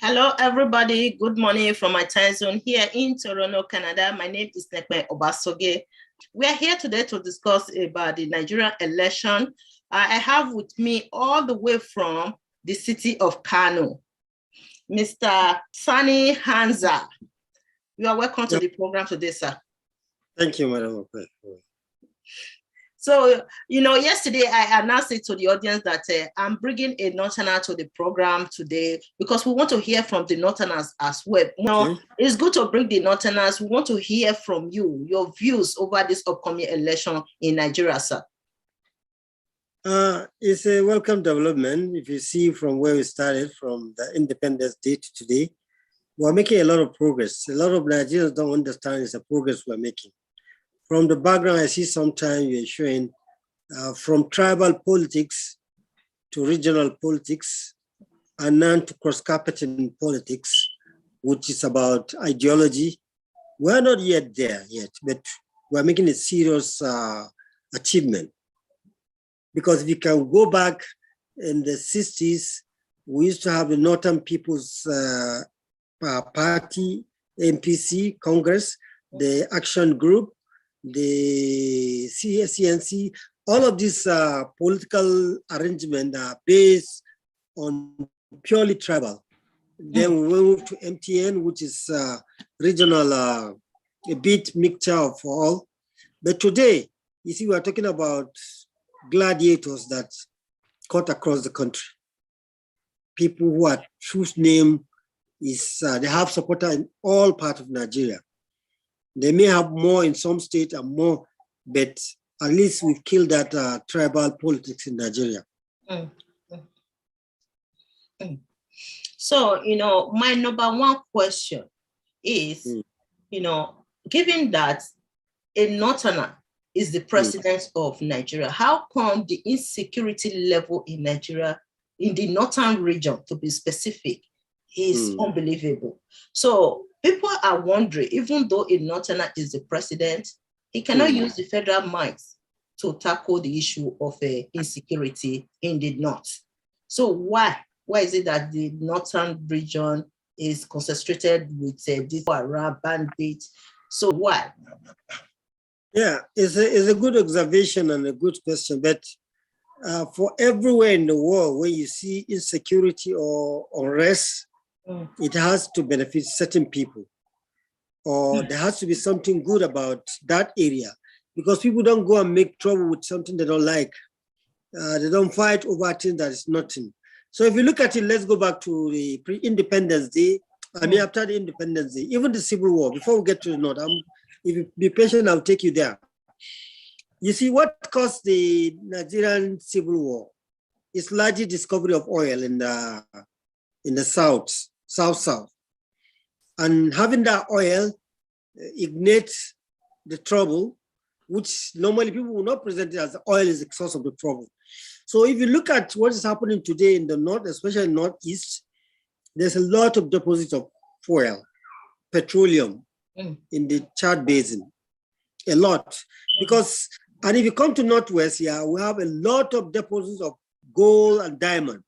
Hello, everybody. Good morning from my time zone here in Toronto, Canada. My name is Nekpe Obasoge. We are here today to discuss about the Nigerian election. I have with me all the way from the city of Kano, Mr. Sani Hanza. You are welcome to the program today, sir. Thank you, Madam. So, yesterday I announced it to the audience that I'm bringing a Northerner to the program today because we want to hear from the Northerners as well. It's good to bring the Northerners. We want to hear from you, your views over this upcoming election in Nigeria, sir. It's a welcome development. If you see from where we started, from the Independence Day to today, we're making a lot of progress. A lot of Nigerians don't understand it's a progress we're making. From the background, I see sometimes you're showing from tribal politics to regional politics and now to cross-carpeting politics, which is about ideology. We're not yet there yet, but we're making a serious achievement. Because if you can go back in the 60s, we used to have the Northern People's Party, APC, Congress, the Action Group, the CNC, all of these political arrangements are based on purely tribal. Then we moved to MTN, which is regional, a bit mixture of all. But today, you see, we are talking about gladiators that cut across the country. People whose name is, they have supporters in all parts of Nigeria. They may have more in some states and more, but at least we've killed that tribal politics in Nigeria. So, my number one question is, given that a Northerner is the president of Nigeria, how come the insecurity level in Nigeria, in the northern region, to be specific, is unbelievable? So people are wondering, even though a Northerner is the president, he cannot use the federal might to tackle the issue of insecurity in the north. So why is it that the northern region is concentrated with this Arab bandits? So why? Yeah, it's a good observation and a good question, but for everywhere in the world where you see insecurity or unrest, it has to benefit certain people, or there has to be something good about that area, because people don't go and make trouble with something they don't like. They don't fight over things that is nothing. So if you look at it, let's go back to the pre-Independence Day. I mean, after the Independence Day, even the Civil War, before we get to the North, if you be patient, I'll take you there. You see, what caused the Nigerian Civil War is largely discovery of oil in the south. And having that oil ignites the trouble, which normally people will not present it as the oil is the source of the trouble. So if you look at what is happening today in the north, especially northeast, there's a lot of deposits of oil, petroleum in the Chad Basin, a lot. And if you come to northwest here, we have a lot of deposits of gold and diamond.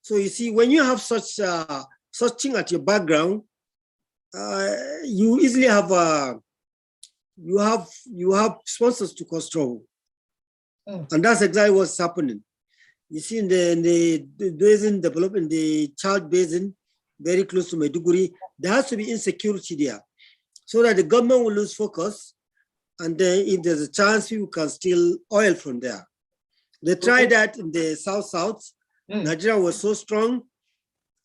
So you see, when you have such thing at your background, you easily have you have sponsors to cause trouble, and that's exactly what's happening. You see, in the basin development, the Chad Basin, very close to Maiduguri, there has to be insecurity there, so that the government will lose focus, and then if there's a chance, people can steal oil from there. They tried that in the south. Nigeria was so strong,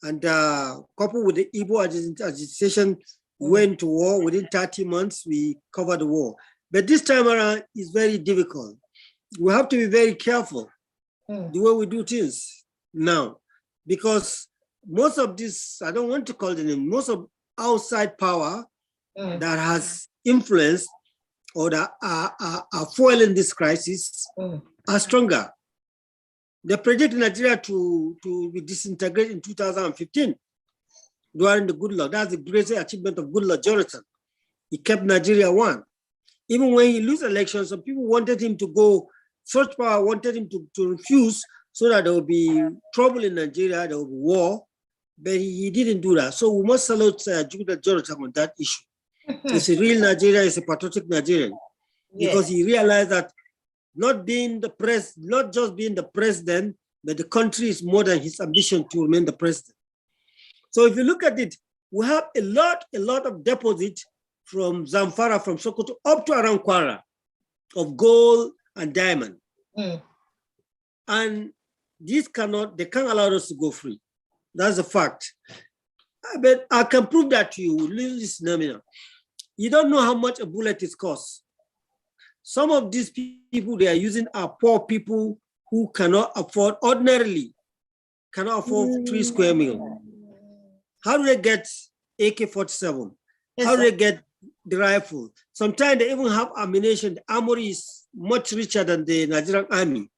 and coupled with the Igbo agitation, went to war. Within 30 months, we covered the war. But this time around, it's very difficult. We have to be very careful the way we do things now, because most of this, I don't want to call it name, most of outside power that has influence or that are fueling this crisis are stronger. They predict Nigeria to be disintegrated in 2015 during the Goodluck. That's the greatest achievement of Goodluck Jonathan. He kept Nigeria one. Even when he lose elections, some people wanted him to go, such power wanted him to refuse so that there will be trouble in Nigeria, there will be war, but he didn't do that. So we must salute Judith Jonathan on that issue. It's a real Nigeria, it's a patriotic Nigerian, because he realized that not just being the president, but the country is more than his ambition to remain the president. So if you look at it, we have a lot of deposit from Zamfara, from Sokoto, up to around Kwara, of gold and diamond. And they can't allow us to go free. That's a fact. But I can prove that to you. Listen, you don't know how much a bullet is cost. Some of these people they are using are poor people who cannot afford, ordinarily, cannot afford 3 square meal. How do they get AK-47? How do they get the rifle? Sometimes they even have ammunition. The armory is much richer than the Nigerian army.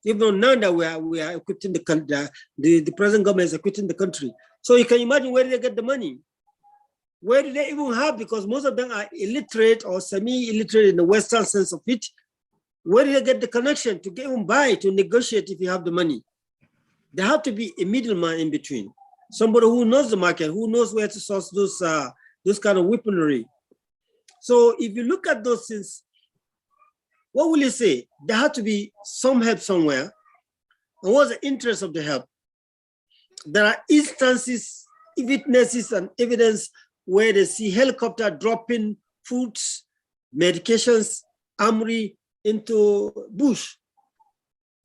Even now that we are equipping the country, the present government is equipping the country. So you can imagine where do they get the money? Where do they even have? Because most of them are illiterate or semi-illiterate in the Western sense of it. Where do they get the connection to even buy, to negotiate if you have the money? There have to be a middleman in between. Somebody who knows the market, who knows where to source those kind of weaponry. So if you look at those things, what will you say? There had to be some help somewhere. And what's the interest of the help? There are instances, witnesses, and evidence where they see helicopter dropping foods, medications, armory into bush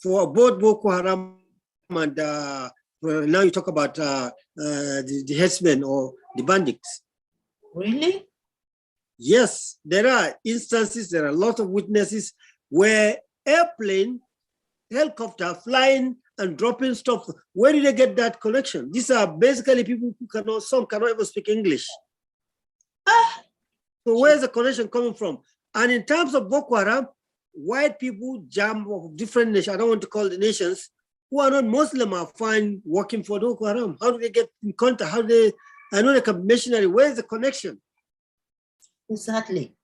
for both Boko Haram and now you talk about the herdsmen or the bandits. Really? Yes, there are instances, there are a lot of witnesses where airplane, helicopter flying and dropping stuff. Where did they get that connection? These are basically people who some cannot even speak English. So where's the connection coming from? And in terms of Boko Haram, white people, jam of different nations, I don't want to call the nations, who are not Muslim are fine working for Boko Haram. How do they get in contact? I know they can be missionary. Where's the connection? Exactly.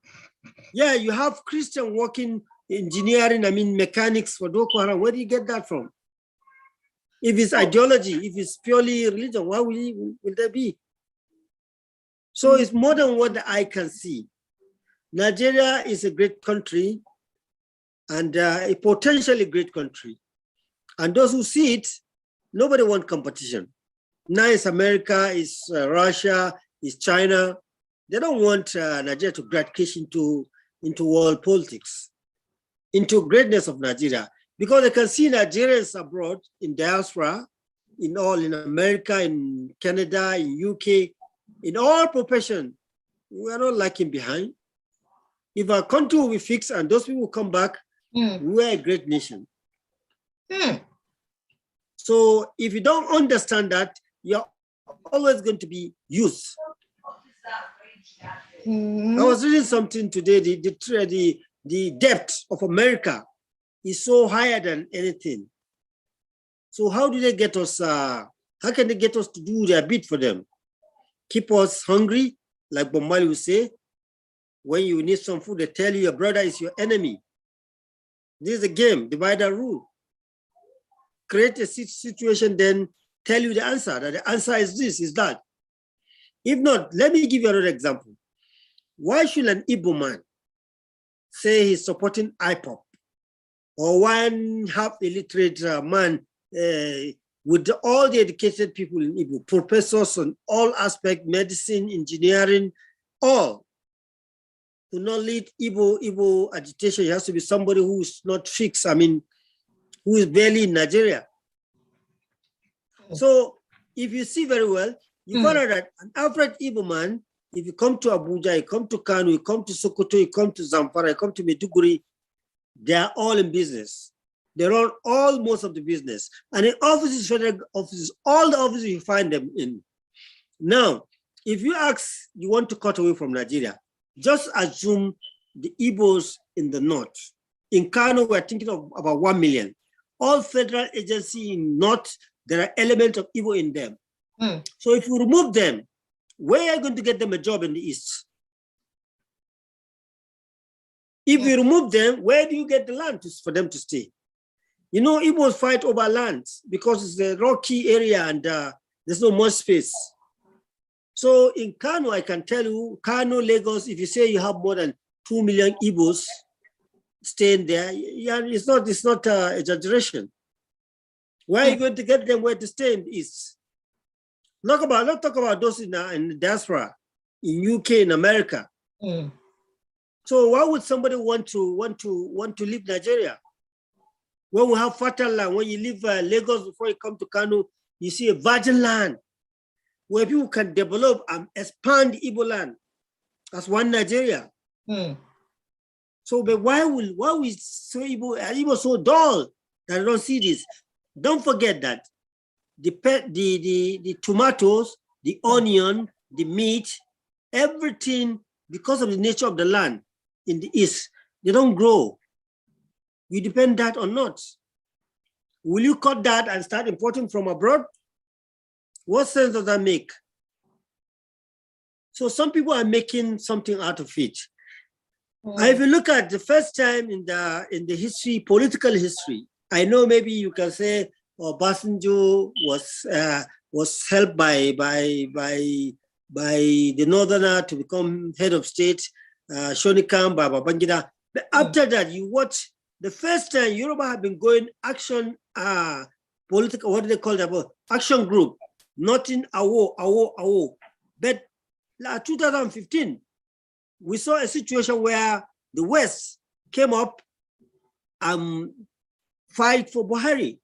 Yeah, you have Christian working engineering, mechanics for Boko Haram. Where do you get that from? If it's ideology, if it's purely religion, why will there be? So it's more than what the eye can see. Nigeria is a great country and a potentially great country. And those who see it, nobody wants competition. Now it's America, it's Russia, it's China. They don't want Nigeria to graduate into world politics, into greatness of Nigeria, because they can see Nigerians abroad in diaspora, in America, in Canada, in UK, in all professions. We are not lagging behind. If our country will be fixed and those people will come back, we are a great nation. So if you don't understand that, you're always going to be used. I was reading something today, the depth of America is so higher than anything. So how do they get us, how can they get us to do their bit for them? Keep us hungry, like Bob Marley would say. When you need some food, they tell you your brother is your enemy. This is a game, divide and rule. Create a situation, then tell you the answer, that the answer is this, is that. If not, let me give you another example. Why should an Igbo man say he's supporting IPOP, or one half illiterate man with all the educated people in Igbo, professors on all aspects, medicine, engineering, all, to not lead Igbo agitation? It has to be somebody who is not fixed, who is barely in Nigeria. So if you see very well, you find out that an average Igbo man, if you come to Abuja, you come to Kano, you come to Sokoto, you come to Zamfara, you come to Maiduguri, they are all in business. They run most of the business. And in offices, federal offices, all the offices you find them in. Now, if you want to cut away from Nigeria, just assume the Igbos in the north. In Kano, we're thinking of about 1 million. All federal agencies in north, there are elements of Igbo in them. So if you remove them, where are you going to get them a job in the east? If you remove them, where do you get the land for them to stay? Igbos fight over lands because it's a rocky area and There's not much space. So in Kano, I can tell you, Kano, Lagos, if you say you have more than 2 million Igbos staying there, yeah, it's not exaggeration. Where are you going to get them where to stay in the East? Not talk about those in the diaspora, in UK, in America. So why would somebody want to leave Nigeria? When we have fertile land, when you leave Lagos before you come to Kano, you see a virgin land where people can develop and expand Igbo land as one Nigeria. So, but why we so Igbo so dull that I don't see this? Don't forget that the tomatoes, the onion, the meat, everything, because of the nature of the land in the East, they don't grow. You depend that or not. Will you cut that and start importing from abroad? What sense does that make? So some people are making something out of it. If you look at the first time in the history, political history, I know maybe you can say Obasanjo was helped by the Northerner to become head of state, Shonikam by Babangida. But after that, you watch the first time Yoruba have been going action political, what do they call that? Action group, not in awo. But 2015, we saw a situation where the West came up and fight for Buhari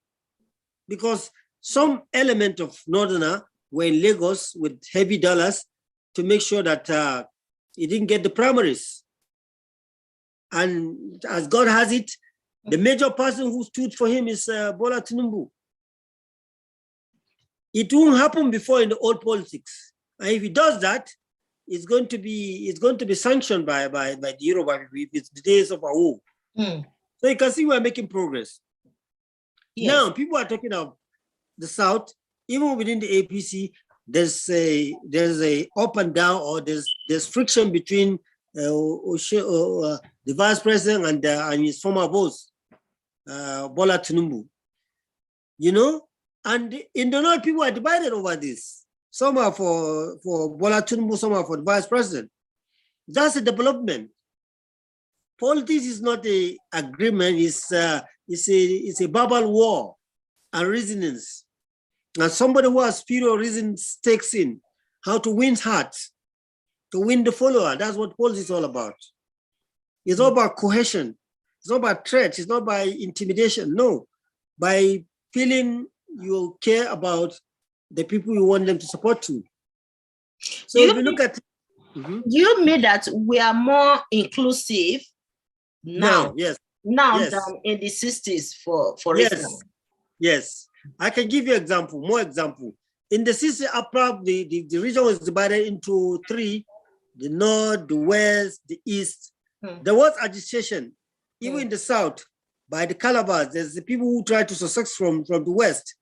because some element of Northerner were in Lagos with heavy dollars to make sure that he didn't get the primaries. And as God has it, the major person who stood for him is Bola Tinubu. It won't happen before in the old politics. And if he does that, it's going to be sanctioned by the Yoruba. It's the days of our war. So you can see we're making progress. Yes. Now people are talking of the South, even within the APC, there's a up and down, or there's friction between the vice president and his former boss, Bola Tinubu. You know, and in the North, people are divided over this. Some are for Bola Tinubu, some are for the vice president. That's a development. Politics is not an agreement, it's a verbal war and reasonings. And somebody who has superior reasons takes in how to win hearts, to win the follower. That's what politics is all about. It's all about cohesion. It's not about threats. It's not by intimidation. No, by feeling you care about the people you want them to support you. So if you look at... You mean that we are more inclusive now? Yes. Now yes. than in the 60s, for instance. Yes. I can give you more example. In the 60s, the region was divided into three: the North, the West, the East. There was agitation, even in the South, by the Calabars. There's the people who try to success from the West,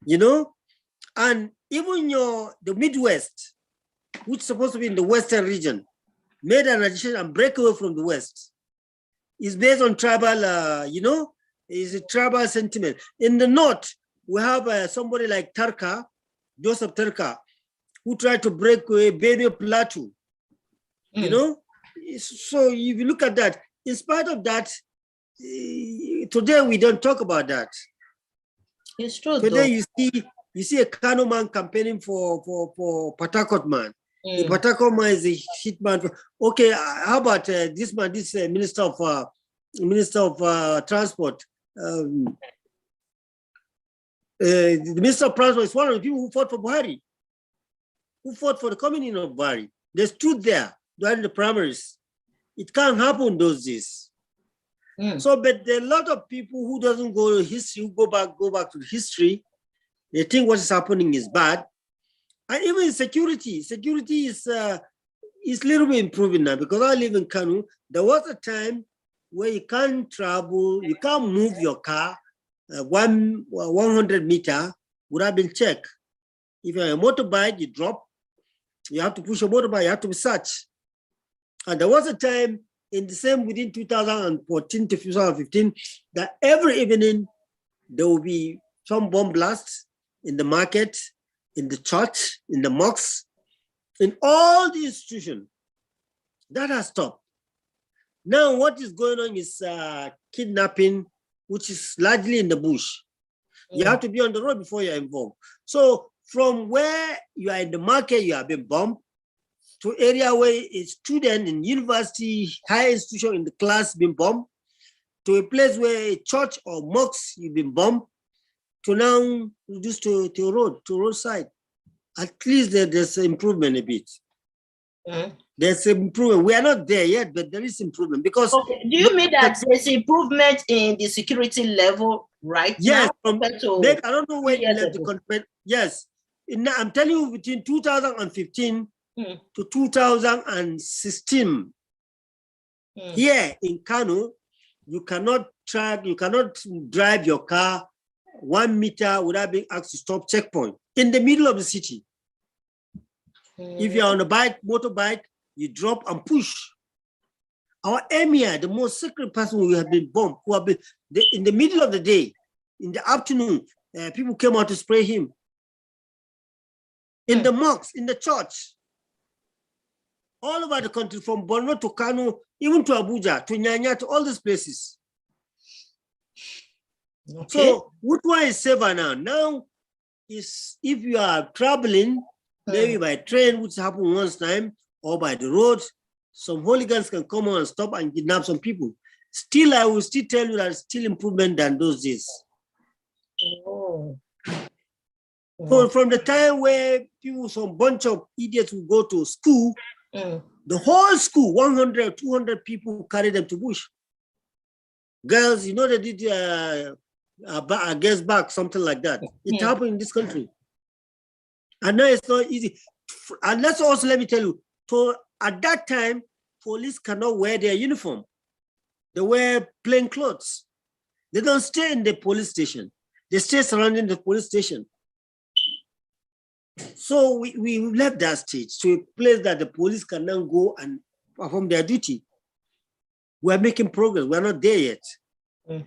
you know? And even the Midwest, which is supposed to be in the Western region, made an agitation and break away from the West. It's based on tribal, it's a tribal sentiment. In the North, we have somebody like Joseph Terka, who tried to break away Benue Plateau, you know? So if you look at that, in spite of that, today we don't talk about that. It's true. Today you see a Kano man campaigning for Patakot man. The Patakot man is a hit man. Okay, how about this man, this Minister of Transport? The Minister of Transport is one of the people who fought for Buhari, who fought for the coming in of Buhari. They stood there during the primaries. It can't happen those days. So, but there are a lot of people who doesn't go to history, who go back to history. They think what is happening is bad. And even security is a little bit improving now, because I live in Kanu. There was a time where you can't travel, you can't move your car 100 meters without being checked. If you're a motorbike, you drop, you have to push your motorbike, you have to be searched. And there was a time within 2014 to 2015, that every evening there will be some bomb blasts in the market, in the church, in the mosques, in all the institutions. That has stopped. Now what is going on is kidnapping, which is largely in the bush. You have to be on the road before you're involved. So from where you are in the market, you have been bombed, to area where a student in university, higher institution in the class been bombed, to a place where a church or mosque you've been bombed, to now reduced to roadside. At least there's improvement a bit. There's improvement. We are not there yet, but there is improvement because. Okay. Do you mean that there's improvement in the security level right now? Yes, I don't know where you left the compare. Yes, I'm telling you, between 2015 to 2016, here in Kano, you cannot drive your car 1 meter without being asked to stop checkpoint in the middle of the city. If you're on a motorbike, you drop and push. Our emir, the most sacred person who have been bombed, who have been in the middle of the day, in the afternoon, people came out to spray him. In the mosques, in the church, all over the country, from Borno to Kano, even to Abuja, to Nyanya, to all these places. Okay. So which one is safer now? Now is if you are traveling, maybe by train, which happened once time, or by the road, some hooligans can come on and stop and kidnap some people. Still, I will still tell you that it's still improvement than those days. So from the time where people, some bunch of idiots will go to school, the whole school, 100, 200 people carry them to bush. Girls, you know, they did a guest back, something like that. It happened in this country. And now it's not easy. And that's also, let me tell you, so at that time, police cannot wear their uniform. They wear plain clothes. They don't stay in the police station. They stay surrounding the police station. So we left that stage to a place that the police can now go and perform their duty. We're making progress. We're not there yet.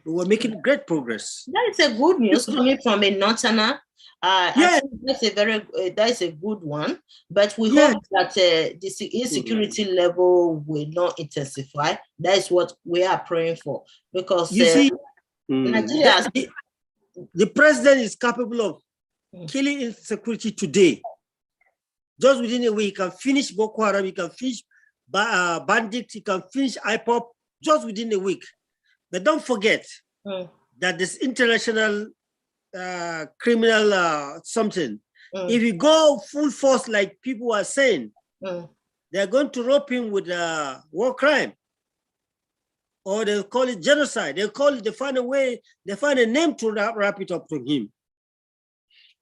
We're making great progress. That is a good news coming from a northerner. Yes. I think that's a good one. But we hope that the insecurity level will not intensify. That is what we are praying for. Because you see, Nigeria, the president is capable of killing insecurity today. Just within a week, he can finish Boko Haram, he can finish bandits, he can finish IPOP just within a week. But don't forget that this international criminal something, if you go full force like people are saying, they're going to rope him with war crime. Or they'll call it genocide. They find a way, they find a name to wrap it up to him.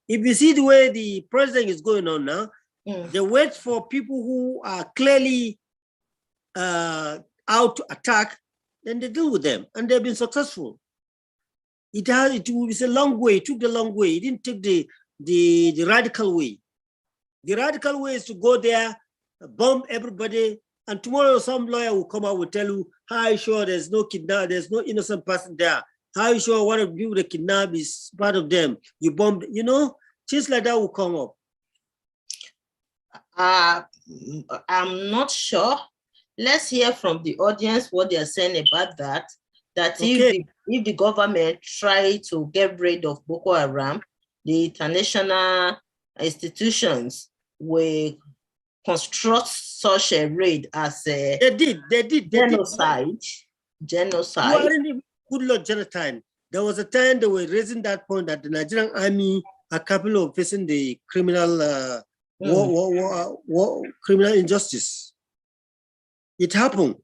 If you see the way the president is going on now, they wait for people who are clearly out to attack, then they deal with them, and they've been successful. It was a long way. It took the long way. It didn't take the radical way. The radical way is to go there, bomb everybody, and tomorrow some lawyer will come out and tell you, how are you sure there's no kidnap, there's no innocent person there? How are you sure one of the people that kidnapped is part of them? You bombed, you know, things like that will come up. I'm not sure. Let's hear from the audience what they are saying about that. That if the government try to get rid of Boko Haram, the international institutions will construct such a raid as a they did. Genocide. Good Lord, Jonathan. There was a time they were raising that point that the Nigerian army are capable of facing the criminal criminal injustice. It happened.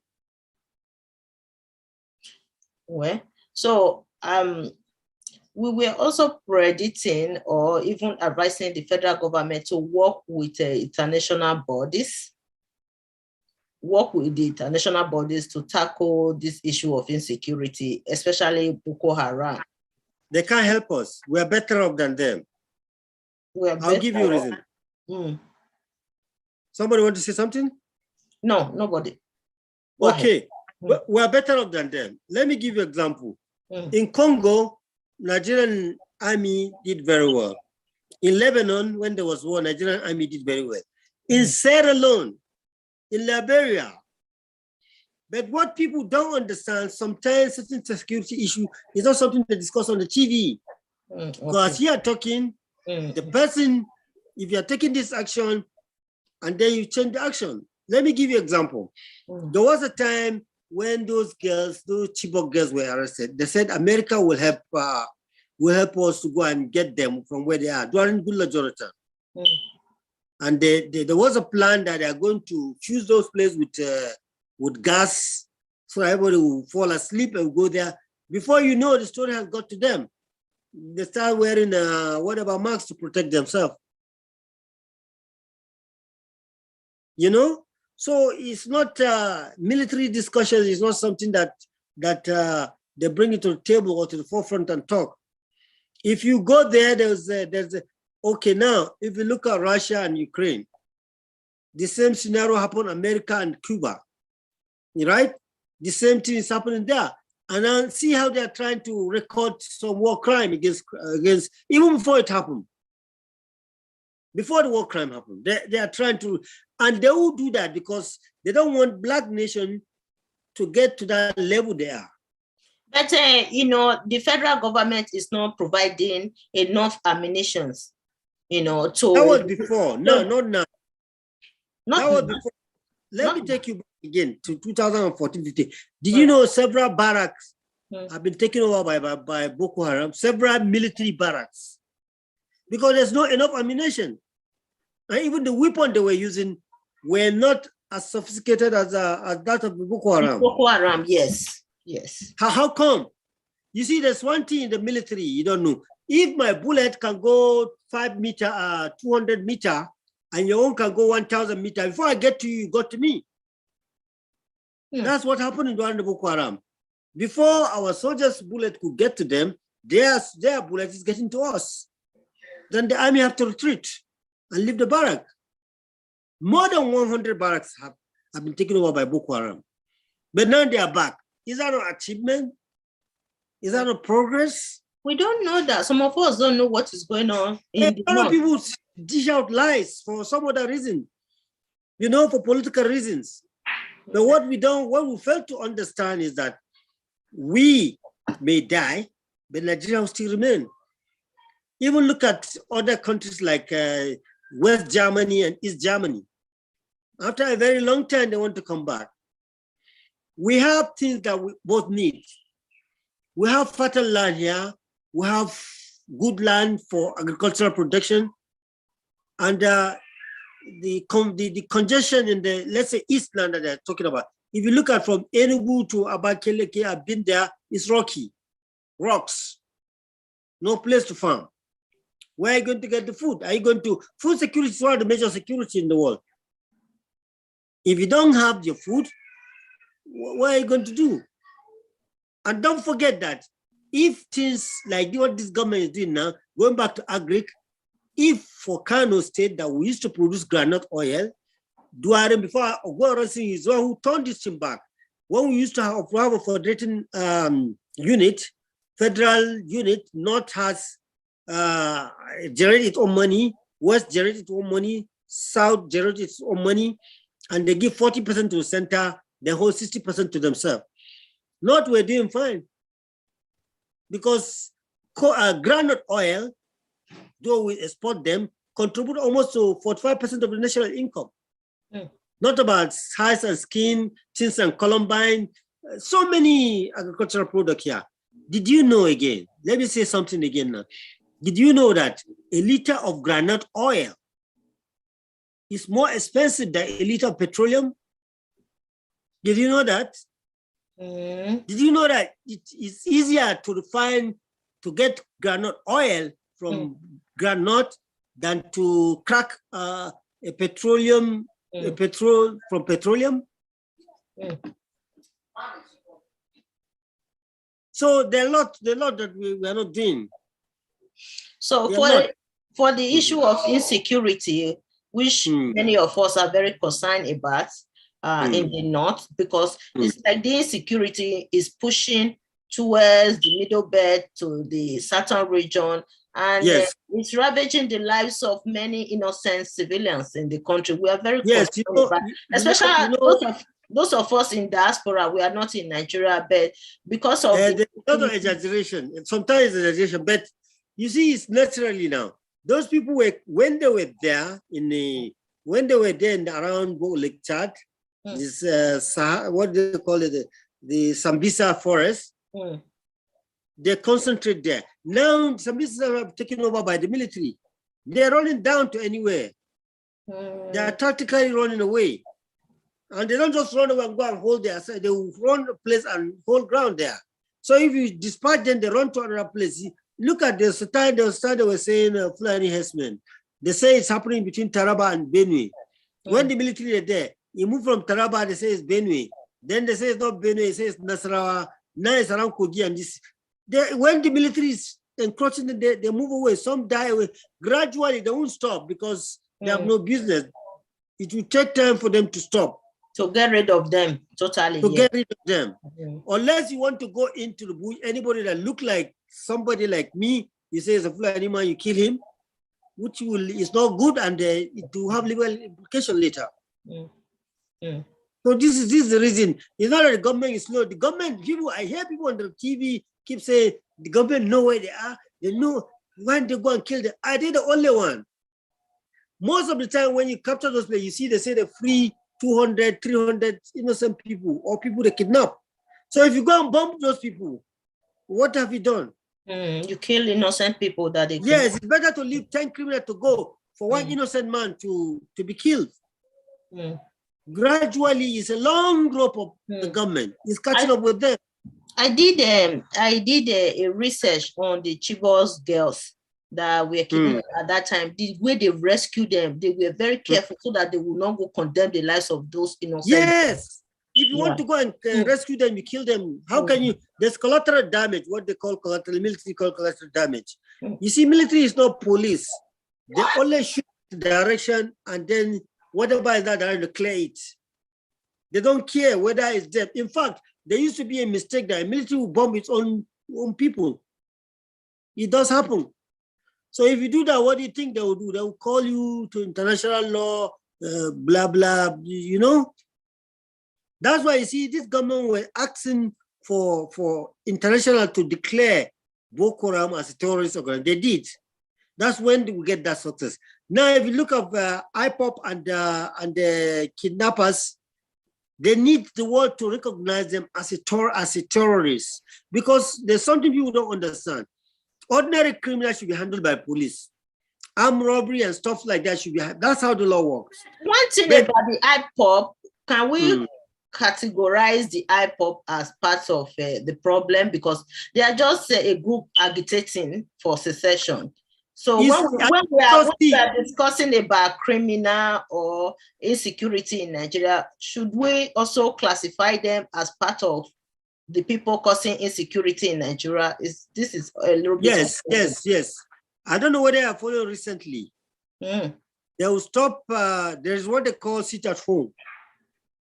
Well, so we were also predicting or even advising the federal government to work with international bodies to tackle this issue of insecurity, especially Boko Haram. They can't help us. We are better off than them. I'll give you a reason. Somebody want to say something? No, nobody. Okay. We are better off than them. Let me give you an example. In Congo, Nigerian army did very well. In Lebanon, when there was war, Nigerian army did very well. In Sierra Leone, in Liberia. But what people don't understand, sometimes certain security issue is not something they discuss on the TV. Because here talking, the person, if you're taking this action and then you change the action. Let me give you an example. There was a time when those girls, those Chibok girls were arrested. They said America will help us to go and get them from where they are during Goodluck Jonathan. And there was a plan that they are going to fuse those places with gas so everybody will fall asleep and go there. Before you know, the story has got to them. They start wearing whatever masks to protect themselves. You know? So it's not military discussions. It's not something that they bring it to the table or to the forefront and talk. If you go there, okay, now, if you look at Russia and Ukraine, the same scenario happened in America and Cuba, right? The same thing is happening there. And now see how they're trying to record some war crime against even before it happened. Before the war crime happened, they are trying to, and they will do that because they don't want Black nation to get to that level they are. But, the federal government is not providing enough ammunition, to... That was before, no, not now. That was before. Let me take you back again to 2014-15. Did you know several barracks have been taken over by Boko Haram, several military barracks, because there's not enough ammunition. And even the weapon they were using were not as sophisticated as that of Boko Haram. Boko Haram, yes. Yes. How come? You see, there's one thing in the military you don't know. If my bullet can go 5 meter, 200 meter, and your own can go 1,000 meter, before I get to you, you got to me. That's what happened in the Boko Haram. Before our soldiers' bullet could get to them, their bullet is getting to us. Then the army have to retreat and leave the barrack. More than 100 barracks have been taken over by Boko Haram. But now they are back. Is that an achievement? Is that a progress? We don't know that. Some of us don't know what is going on. A lot of people dish out lies for some other reason, for political reasons. But what we fail to understand is that we may die, but Nigeria will still remain. Even look at other countries like West Germany and East Germany. After a very long time, they want to come back. We have things that we both need. We have fertile land here. We have good land for agricultural production. And the congestion in the, let's say, East land that they're talking about, if you look at from Enugu to Abakaliki, I've been there, it's rocky, rocks, no place to farm. Where are you going to get the food? Are you going to, food security is one of the major security in the world. If you don't have your food, what are you going to do? And don't forget that if things like what this government is doing now, going back to agric, if for Kano State that we used to produce groundnut oil, Duaren before Ogoro Singh is one who turned this thing back. When we used to have a federating unit, federal unit, North has generated its own money, West generated its own money, South generated its own money, and they give 40% to the center, they hold 60% to themselves. Not we're doing fine. Because groundnut oil, though we export them, contribute almost to 45% of the national income. Not about size and skin, tins and columbine, so many agricultural products here. Did you know again, let me say something again now. Did you know that a liter of groundnut oil is more expensive than a liter of petroleum? Did you know that? Did you know that it's easier to refine, to get groundnut oil from groundnut than to crack a petroleum, from petroleum? So there are a lot that we are not doing. So for the issue of insecurity, which many of us are very concerned about in the North, because it's like the insecurity is pushing towards the Middle Belt to the Southern region, And yes, it's ravaging the lives of many innocent civilians in the country. We are very yes. concerned about, especially those of us in diaspora. We are not in Nigeria, but because of there's a lot of exaggeration. Sometimes exaggeration, but you see, it's naturally now. Those people were when they were there around Lake Chad, this what do they call it, the Sambisa forest. They concentrate there. Now Sambisa are taken over by the military. They're running down to anywhere. They are tactically running away. And they don't just run away and go and hold their side. They will run a place and hold ground there. So if you dispatch them, they run to another place. Look at the style they were saying, Fulani herdsmen. They say it's happening between Taraba and Benue. When the military are there, you move from Taraba, they say it's Benue. Then they say it's not Benue, they say it's Nasarawa. Now it's around Kogi and this. When the military is encroaching, they move away. Some die away. Gradually, they won't stop because they have no business. It will take time for them to stop. To get rid of them, totally. To get rid of them. Unless you want to go into the bush, anybody that look like somebody like me, you say it's a Fulani man, you kill him, which is not good, and it will have legal implication later. So this is the reason. It's not that the government is slow. The government, I hear people on the TV keep saying the government know where they are. They know when they go and kill them. I did the only one. Most of the time when you capture those players, you see they say they free 200, 300 innocent people or people they kidnap. So if you go and bomb those people, what have you done? You kill innocent people that they Yes, it's better to leave 10 criminals to go for one innocent man to be killed. Gradually, it's a long rope of the government. It's catching up with them. I did a research on the Chibos girls that were kidnapped at that time. The way they rescued them, they were very careful so that they will not go condemn the lives of those innocent. Yes. If you want to go and rescue them, you kill them. How can you? There's collateral damage, what they call collateral, military call collateral damage. You see, military is not police. They only shoot the direction and then whatever is that, they're to clear it. They don't care whether it's them. In fact, there used to be a mistake that a military will bomb its own people. It does happen. So if you do that, what do you think they will do? They will call you to international law, blah, blah, you know? That's why you see this government were asking for international to declare Boko Haram as a terrorist organization. They did. That's when we get that success. Now, if you look at IPOP and the kidnappers, they need the world to recognize them as a terrorist, because there's something people don't understand. Ordinary criminals should be handled by police. Armed robbery and stuff like that should be. That's how the law works. One thing about the IPOP, can we categorize the IPOP as part of the problem, because they are just a group agitating for secession? So when we are discussing about criminal or insecurity in Nigeria, should we also classify them as part of the people causing insecurity in Nigeria? This is a little bit. Yes. I don't know whether I followed recently. They will stop. There's what they call sit at home.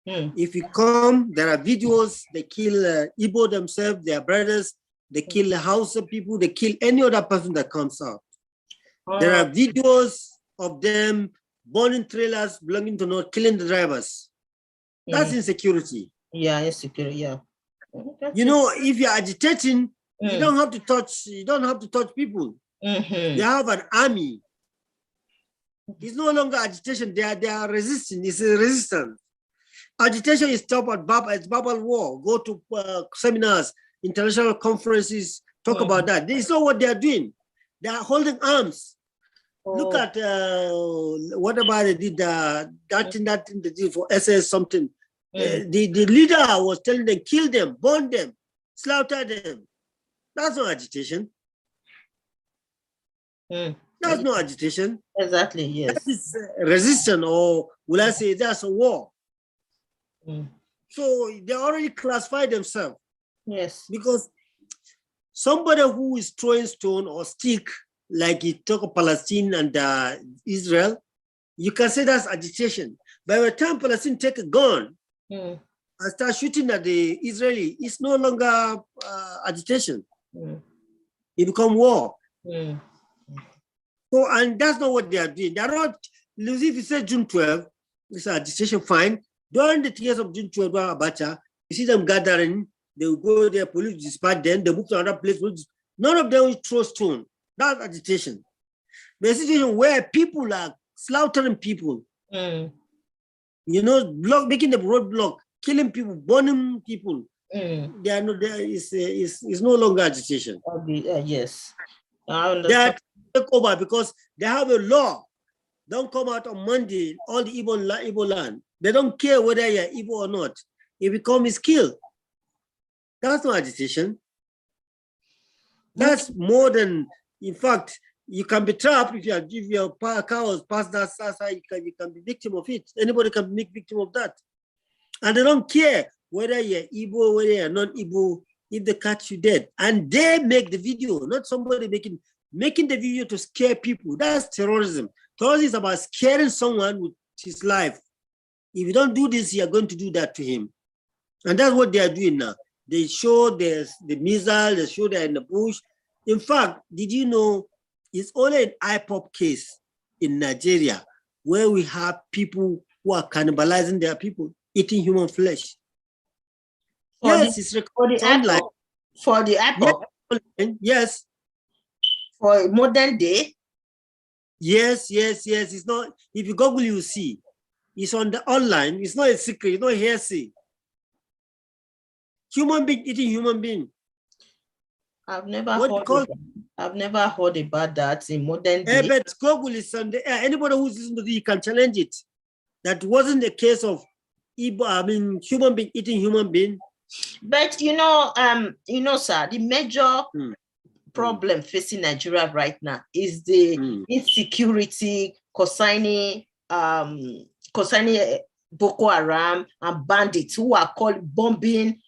If you come, there are videos. They kill Igbo themselves, their brothers. They kill the Hausa people. They kill any other person that comes out. There are videos of them burning trailers belonging to North, killing the drivers. That's insecurity. Yeah, insecurity. Yeah. You know, if you're agitating, you don't have to touch. You don't have to touch people. They have an army. It's no longer agitation. They are resisting. It's a resistance. Agitation is stopped at Babel War. Go to seminars, international conferences. Talk about that. This is not what they are doing. They are holding arms. Look at whatever they did. That thing they did for SS something. The leader was telling them, kill them, burn them, slaughter them. That's not agitation. That's not agitation. Exactly, yes. That is resistance, or will I say that's a war. So they already classified themselves. Yes. Because somebody who is throwing stone or stick, like you talk of Palestine and Israel, you can say that's agitation. By the time Palestine take a gun and start shooting at the Israeli, it's no longer agitation. It become war. So, and that's not what they are doing. They are not, if you say June 12, it's a decision fine. During the years of June 12, Abacha, you see them gathering, they will go there, police dispatch them, they move to another place. None of them will throw stone. That's agitation. The situation where people are slaughtering people, you know, making the roadblock, killing people, burning people. They are not there. It's no longer agitation. Yes. They are take over because they have a law. Don't come out on Monday, all the Igbo land. They don't care whether you're Igbo or not. If you come, is killed. That's not agitation. That's more than, in fact, you can be trapped if your car was past that side, you can be victim of it. Anybody can be victim of that. And they don't care whether you're Igbo, whether you're non-Igbo, if they catch you dead. And they make the video, not somebody making the video to scare people. That's terrorism. Terrorism is about scaring someone with his life. If you don't do this, you're going to do that to him. And that's what they are doing now. They show there's the missile, they show they're in the bush. In fact, did you know it's only an IPOP case in Nigeria where we have people who are cannibalizing their people, eating human flesh. Yes, it's recorded online. For the IPOP? Yes. For modern day? Yes. It's not, if you Google, you see. It's on the online. It's not a secret, it's not hearsay. Human being eating human being. I've never heard about that in modern day. But Google is on the air. Anybody who's listening to this, you can challenge it. That wasn't the case of human being eating human being. But sir, the major problem facing Nigeria right now is the insecurity concerning Boko Haram and bandits who are called bombing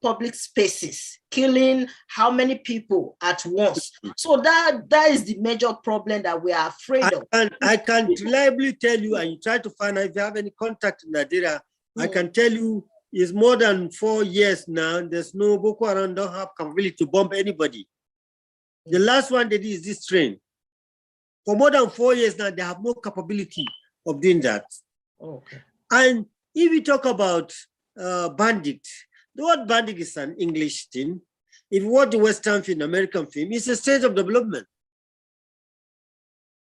public spaces, killing how many people at once. So that is the major problem that we are afraid of. I can reliably tell you, and you try to find out if you have any contact in Nigeria, I can tell you it's more than 4 years now. There's no Boko Haram don't have capability to bomb anybody. The last one they did is this train. For more than 4 years now, they have no capability of doing that. Okay. And if you talk about bandit, the word bandit is an English thing. If you watch the Western film, American film, it's a stage of development.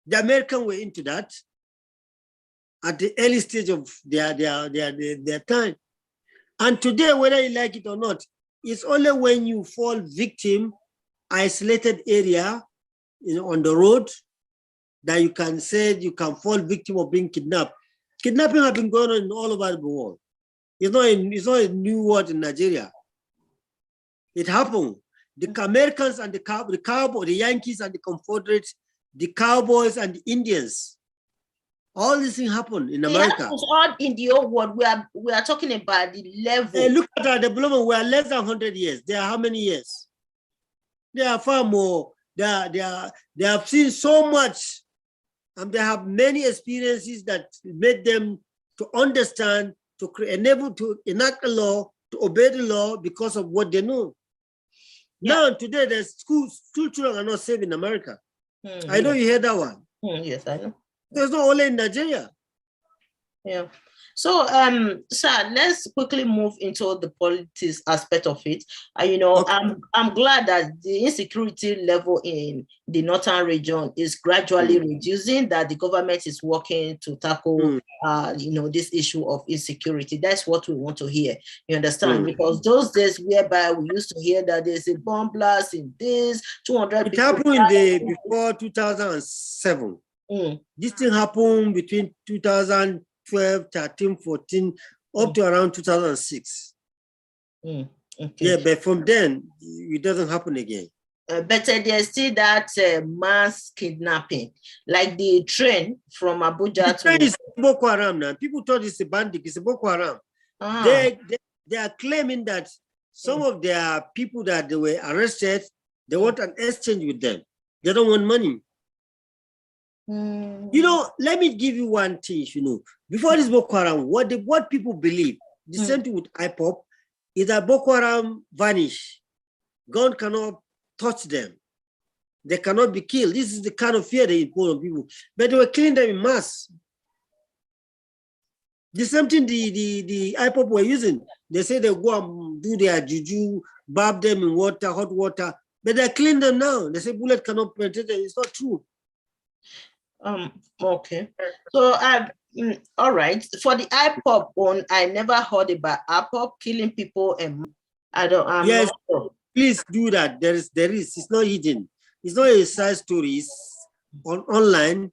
The Americans were into that at the early stage of their time. And today, whether you like it or not, it's only when you fall victim, isolated area, on the road, that you can say you can fall victim of being kidnapped. Kidnapping has been going on all over the world. It's not a new word in Nigeria. It happened. The Americans and the Yankees and the Confederates, the Cowboys and the Indians, all these things happen in America. It happens all in the old world. We are talking about the level. Look at our development. We are less than 100 years. They are how many years? They are far more. They have seen so much, and they have many experiences that made them to understand, to enable to enact a law, to obey the law because of what they know. Yeah. Now today, there's school children are not safe in America. I know you heard that one. Yes, I know. There's not only in Nigeria. Yeah. So, sir, let's quickly move into the politics aspect of it. Okay. I'm glad that the insecurity level in the northern region is gradually reducing, that the government is working to tackle, this issue of insecurity. That's what we want to hear. You understand? Because those days whereby we used to hear that there's a bomb blast in this, 200 it happened before 2007. This thing happened between 2012, 13, 14, up to around 2006. Okay. Yeah, but from then, it doesn't happen again. But there's still that mass kidnapping, like the train from Abuja to... It's Boko Haram now. People thought it's a bandit, it's a Boko Haram. They are claiming that some of their people that they were arrested, they want an exchange with them. They don't want money. Let me give you one thing, before this Boko Haram, what people believe, the same thing with IPOP, is that Boko Haram vanish. God cannot touch them. They cannot be killed. This is the kind of fear they impose on people. But they were killing them in mass. The same thing the IPOP were using. They say they go and do their juju, bathe them in water, hot water, but they're killing them now. They say bullet cannot penetrate them. It's not true. Okay. So all right. For the IPOP one, I never heard about IPOP killing people, and yes, not please do that. There is. It's not hidden. It's not a side story. It's online.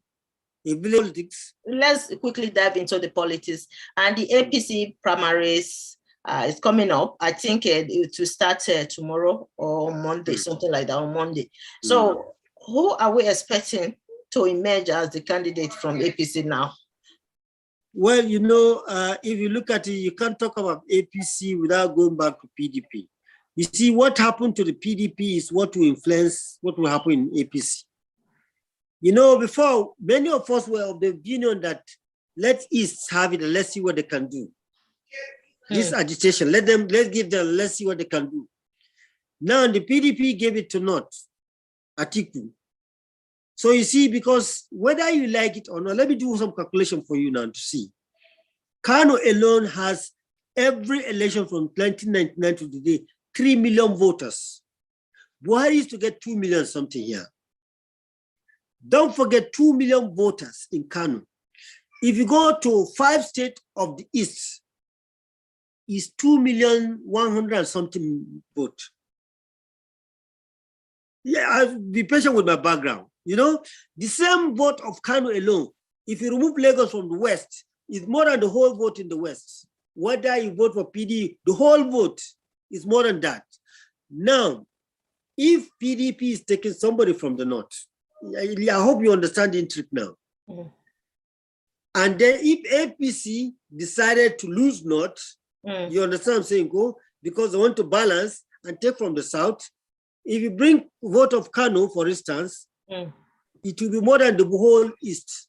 Politics. Let's quickly dive into the politics. And the APC primaries is coming up. I think it will start tomorrow or Monday, something like that, on Monday. So who are we expecting to emerge as the candidate from APC now? Well, you know, if you look at it, you can't talk about APC without going back to PDP. You see, what happened to the PDP is what will influence what will happen in APC. You know, before, many of us were of the opinion that let East have it and let's see what they can do. This agitation, let's give them, let's see what they can do. Now the PDP gave it to North, Atiku. So you see, because whether you like it or not, let me do some calculation for you now to see. Kano alone has every election from 1999 to today, 3 million voters. Buhari used to get 2 million something here. Don't forget 2 million voters in Kano. If you go to 5 states of the East, is 2,100,000 something vote. Yeah, I'll be patient with my background. You know, the same vote of Kano alone, if you remove Lagos from the West, is more than the whole vote in the West. Whether you vote for PD, the whole vote is more than that. Now, if PDP is taking somebody from the North, I hope you understand the intrigue now. And then if APC decided to lose North, you understand what I'm saying, go? Because they want to balance and take from the South. If you bring vote of Kano, for instance, it will be more than the whole East.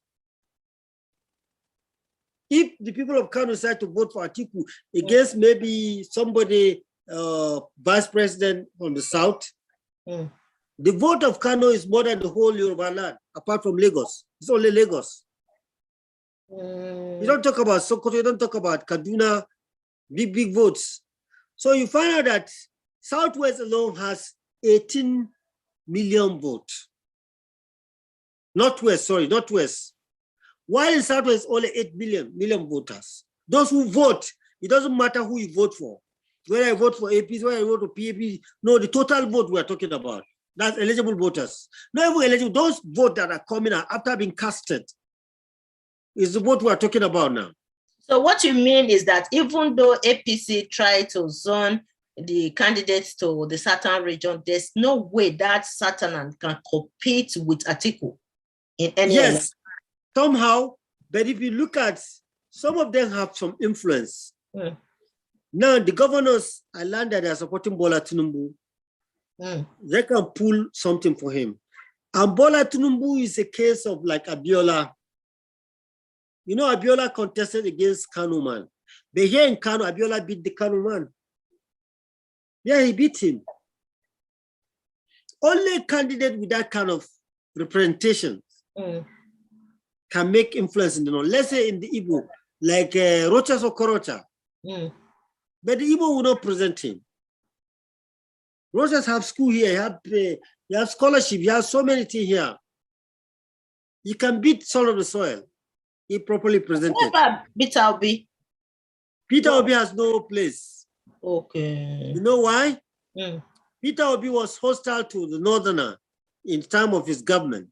If the people of Kano decide to vote for Atiku against maybe somebody, vice president from the South, the vote of Kano is more than the whole Yoruba land, apart from Lagos. It's only Lagos. You don't talk about Sokoto, you don't talk about Kaduna, big votes. So you find out that Southwest alone has 18 million votes. Northwest. While in Southwest, only 8 million voters. Those who vote, it doesn't matter who you vote for. Whether I vote for APC, whether I vote for PAP, no, the total vote we are talking about. That's eligible voters. Not even eligible, those votes that are coming out after being casted is the vote we are talking about now. So what you mean is that even though APC tried to zone the candidates to the Southern region, there's no way that Southern can compete with Atiku in any Yes, somehow, but if you look at, some of them have some influence. Now, the governors, I learned that they are supporting Bola Tinubu. They can pull something for him. And Bola Tinubu is a case of like Abiola. You know, Abiola contested against Kanu man. But here in Kano, Abiola beat the Kanu man. Yeah, he beat him. Only a candidate with that kind of representation can make influence in the North. Let's say in the Igbo, like Rochas or Korocha. But the Igbo will not present him. Rochas have school here, you have scholarship, you have so many things here. You can beat Soul of the Soil. He properly presented. What about Peter Obi? Peter Obi has no place. Okay. You know why? Peter Obi was hostile to the Northerner in time of his government.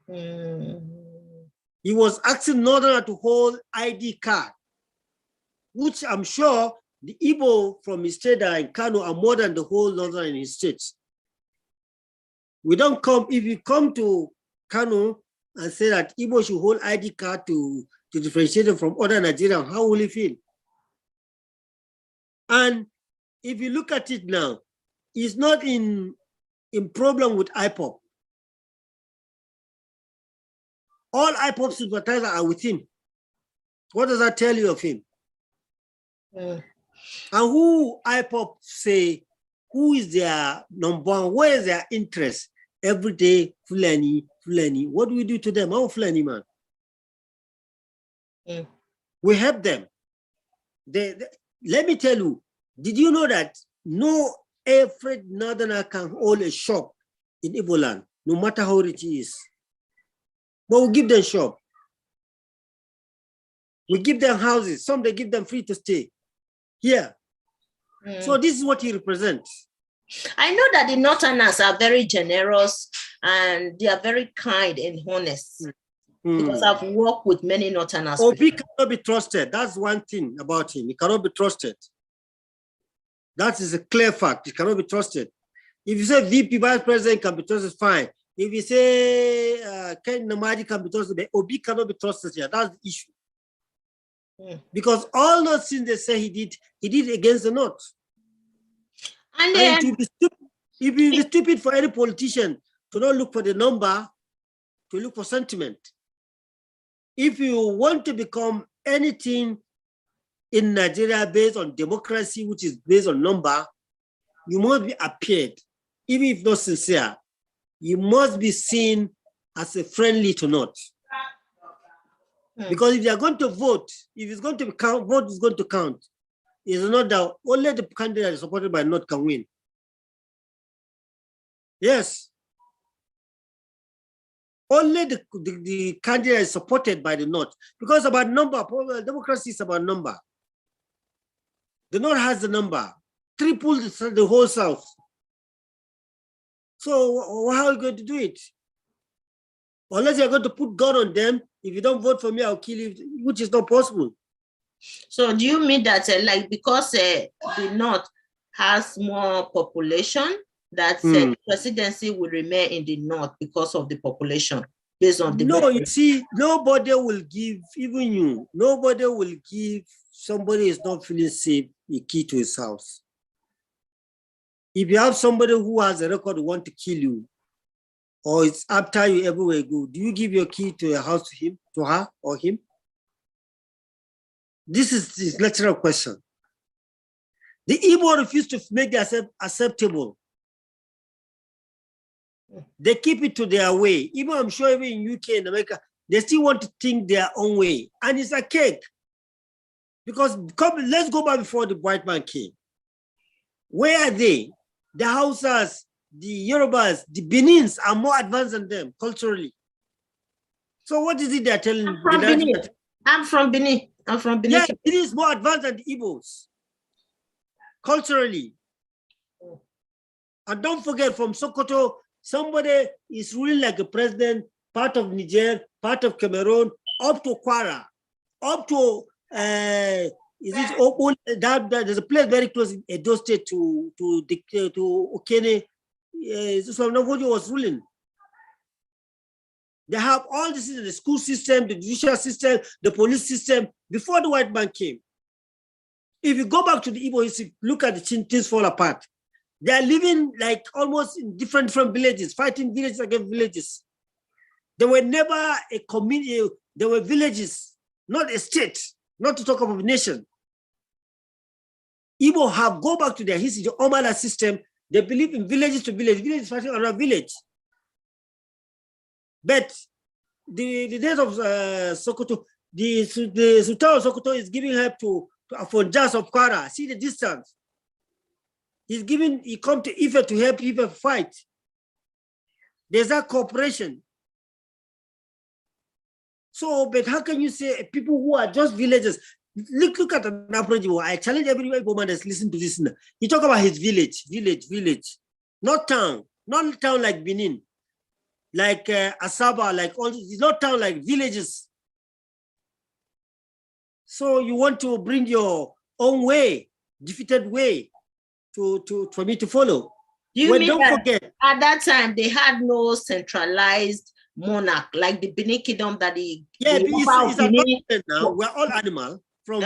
He was asking Northerner to hold ID card, which I'm sure the Igbo from his state in Kano are more than the whole Northern in his states. We don't come, if you come to Kano and say that Igbo should hold ID card to differentiate them from other Nigerians, how will he feel? And if you look at it now, he's not in problem with IPOP. All IPOP sympathizers are with him. What does that tell you of him? And who IPOP say, who is their number one, where is their interest? every day, Fulani, Fulani. What do we do to them? Our Fulani man. We help them. Let me tell you, did you know that no every northerner can hold a shop in Igbo land, no matter how rich he is? But we give them shop. We give them houses. Some they give them free to stay here. So this is what he represents. I know that the Northerners are very generous and they are very kind and honest. Because I've worked with many Northerners. Obi cannot be trusted. That's one thing about him. He cannot be trusted. That is a clear fact. He cannot be trusted. If you say VP Vice President can be trusted, fine. If you say Ken Namadi can be trusted, Obi cannot be trusted here. That's the issue. Because all those things they say he did against the North. And it would be stupid for any politician to not look for the number, to look for sentiment. If you want to become anything in Nigeria based on democracy, which is based on number, you must be appeared, even if not sincere. You must be seen as a friendly to North. Because if they are going to vote, if it's going to count, vote is going to count. It's not that only the candidate supported by North can win. Yes. Only the candidate is supported by the North. Because about number, democracy is about number. The North has the number. Triple the whole South. So how are you going to do it? Unless you're going to put gun on them, if you don't vote for me, I'll kill you, which is not possible. So do you mean that because the North has more population, that the presidency will remain in the North because of the population based on the... No, you see, nobody will give, even you, nobody will give somebody who is not feeling safe a key to his house. If you have somebody who has a record who want to kill you, or it's after you everywhere you go, do you give your key to your house to him, to her or him? This is the natural question. The Igbo refuse to make themselves acceptable. They keep it to their way. Even I'm sure even in UK and America, they still want to think their own way. And it's a cake. Because let's go back before the white man came. Where are they? The Hausas, the Yorubas, the Benins are more advanced than them culturally. So what is it they're telling you? I'm from Benin. I'm from Benin. Yeah, it is more advanced than the Igbos culturally. And don't forget, from Sokoto, somebody is ruling like a president, part of Niger, part of Cameroon, up to Kwara, up to there's a place very close in Edo State to Okene. So nobody was ruling. They have all this in the school system, the judicial system, the police system before the white man came. If you go back to the Igbo history, look at the things fall apart. They are living like almost in different villages, fighting villages against villages. They were never a community, they were villages, not a state, not to talk of a nation. Igbo have, go back to their history, the Omala system, they believe in villages to village, village fighting around village. But the days of Sokoto, the Sultan of Sokoto is giving help to Afonjas of Kwara. See the distance. He come to Ife to help Ife fight. There's that cooperation. So, but how can you say people who are just villagers? Look at an approach. I challenge every woman that's listening to this. He talk about his village, not town like Benin, like Asaba, like all. It's not town like villages. So you want to bring your own way, defeated way, for me to follow. You mean don't forget at that time they had no centralized monarch like the Benin Kingdom that it's now. We're all animal. From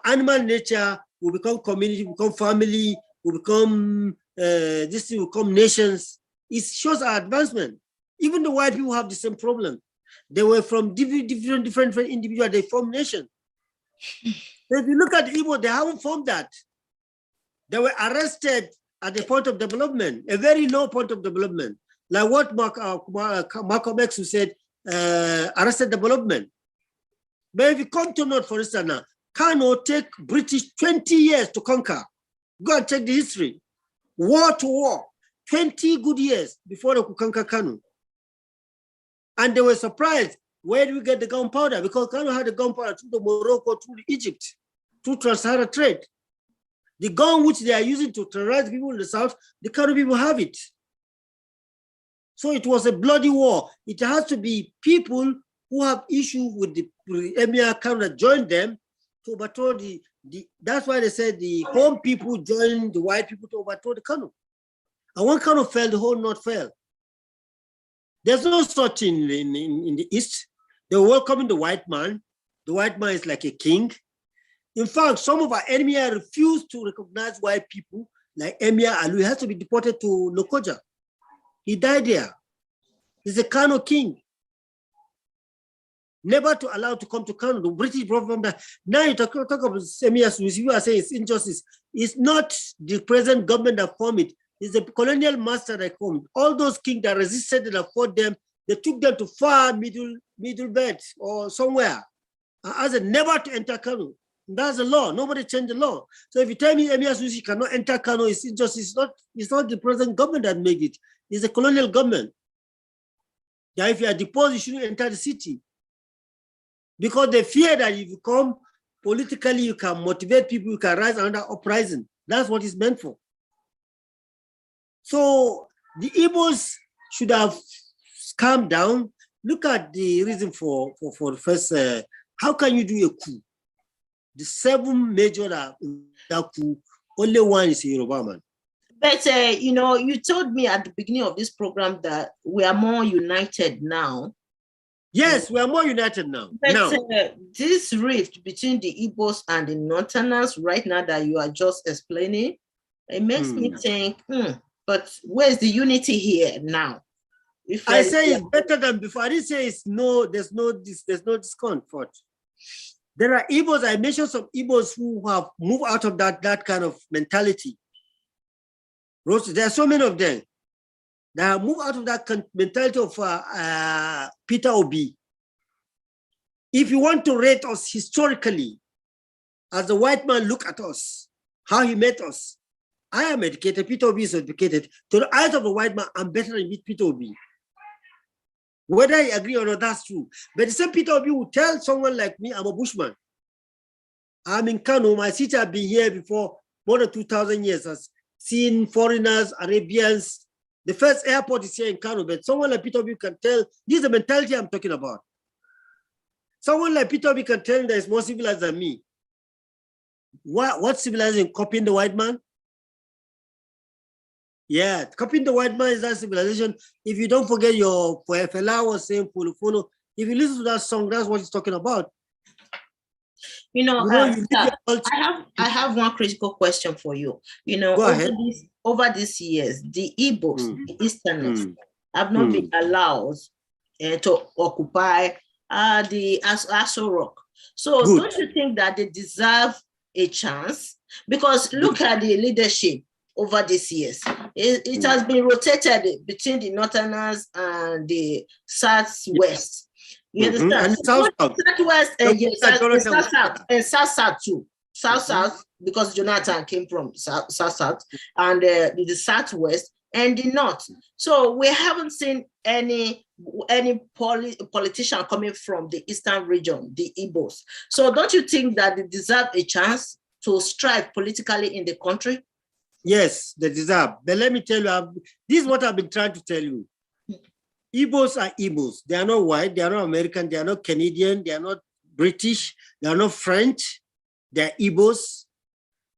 animal nature, we become community, we become family, we become this thing, we become nations. It shows our advancement. Even the white people have the same problem. They were from different individuals, they formed nations. So if you look at the Igbo, they haven't formed that. They were arrested at a point of development, a very low point of development. Like what Malcolm X who said, arrested development. But if you come to note, for instance, now, Kano take British 20 years to conquer. Go and check the history. War to war, 20 good years before they could conquer Kano. And they were surprised, where do we get the gunpowder? Because Kano had the gunpowder through the Morocco, through the Egypt, through trans-Sahara trade. The gun which they are using to terrorize people in the south, the Kano people have it. So it was a bloody war. It has to be people who have issues with the Emir Kano that joined them to overthrow that's why they said the home people joined the white people to overthrow the Kano. And when Kano fell, the whole north fell. There's no such in the East. They were welcoming the white man. The white man is like a king. In fact, some of our enemies refused to recognize white people, like Emir Alu. He has to be deported to Lokoja. He died there. He's a Kano king. Never to allow to come to Kano. The British brought from that. Now you talk about Emir, you are saying it's injustice. It's not the present government that formed it. It's the colonial master that formed. All those kings that resisted and fought them, they took them to far middle belt or somewhere. As a never to enter Kano. That's the law. Nobody changed the law. So if you tell me Emir Susi cannot enter Kano, it's injustice. It's not the present government that made it. It's the colonial government. Yeah, if you are deposed, you shouldn't enter the city. Because they fear that if you come politically, you can motivate people, you can rise under uprising. That's what it's meant for. So the Igbos should have calmed down. Look at the reason for the first, how can you do a coup? The 7 major that coup, only one is a Yoruba man. But, you told me at the beginning of this program that we are more united now. Yes, we are more united now. But this rift between the Igbos and the Northerners right now that you are just explaining, it makes me think, but where's the unity here now? I say it's better than before. I didn't say there's no discomfort. There are Igbos, I mentioned some Igbos who have moved out of that kind of mentality. There are so many of them that have moved out of that mentality of Peter Obi. If you want to rate us historically, as the white man look at us, how he met us, I am educated, Peter Obi is educated. To the eyes of the white man, I'm better than Peter Obi. Whether I agree or not, that's true. But the same Peter Obi will tell someone like me, I'm a bushman. I'm in Kano, my city, I've been here before more than 2,000 years. I've seen foreigners, Arabians. The first airport is here in Kano, but someone like Peter Obi can tell, this is the mentality I'm talking about. Someone like Peter Obi can tell him that is more civilized than me. What civilization? Copying the white man? Yeah, copying the white man is that civilization. If you don't forget your Fela was saying Pulufono, if you listen to that song, that's what he's talking about. I have one critical question for you. Over these years, the Igbos, the Easterners, have not been allowed to occupy the Aso Rock. So don't you think that they deserve a chance? Because look at the leadership over these years. It has been rotated between the Northerners and the Southwest. You understand? Southwest, South too. South, because Jonathan came from South, and the Southwest and the North. So we haven't seen any politician coming from the Eastern region, the Igbos. So don't you think that they deserve a chance to strive politically in the country? Yes, they deserve. But let me tell you, this is what I've been trying to tell you. Igbos are Igbos. They are not white, they are not American, they are not Canadian, they are not British, they are not French, they are Igbos.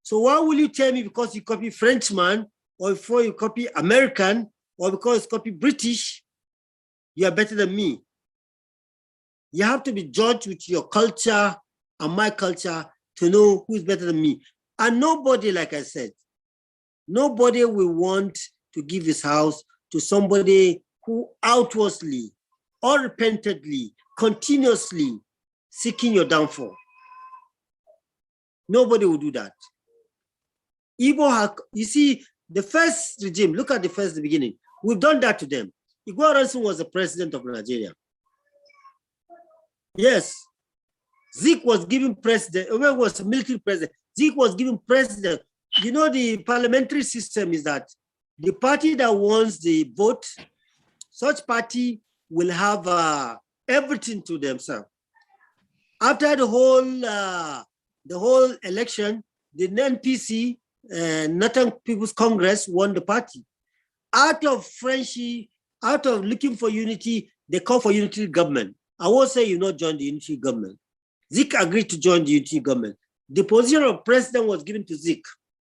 So why will you tell me because you copy Frenchman, or before you copy American, or because you copy British, you are better than me? You have to be judged with your culture and my culture to know who is better than me. And nobody, like I said, nobody will want to give his house to somebody who outwardly, unrepentantly, continuously seeking your downfall. Nobody will do that. You see, The first regime, look at the beginning. We've done that to them. Igwe Oronsi was the president of Nigeria. Yes. Zik was given president, Owe was military president. Zik was given president. You know, the parliamentary system is that the party that wants the vote, such party will have everything to themselves. After the whole election, the NPC, Northern People's Congress, won the party. Out of friendship, out of looking for unity, they call for unity government. I won't say you not join the unity government. Zik agreed to join the unity government. The position of president was given to Zik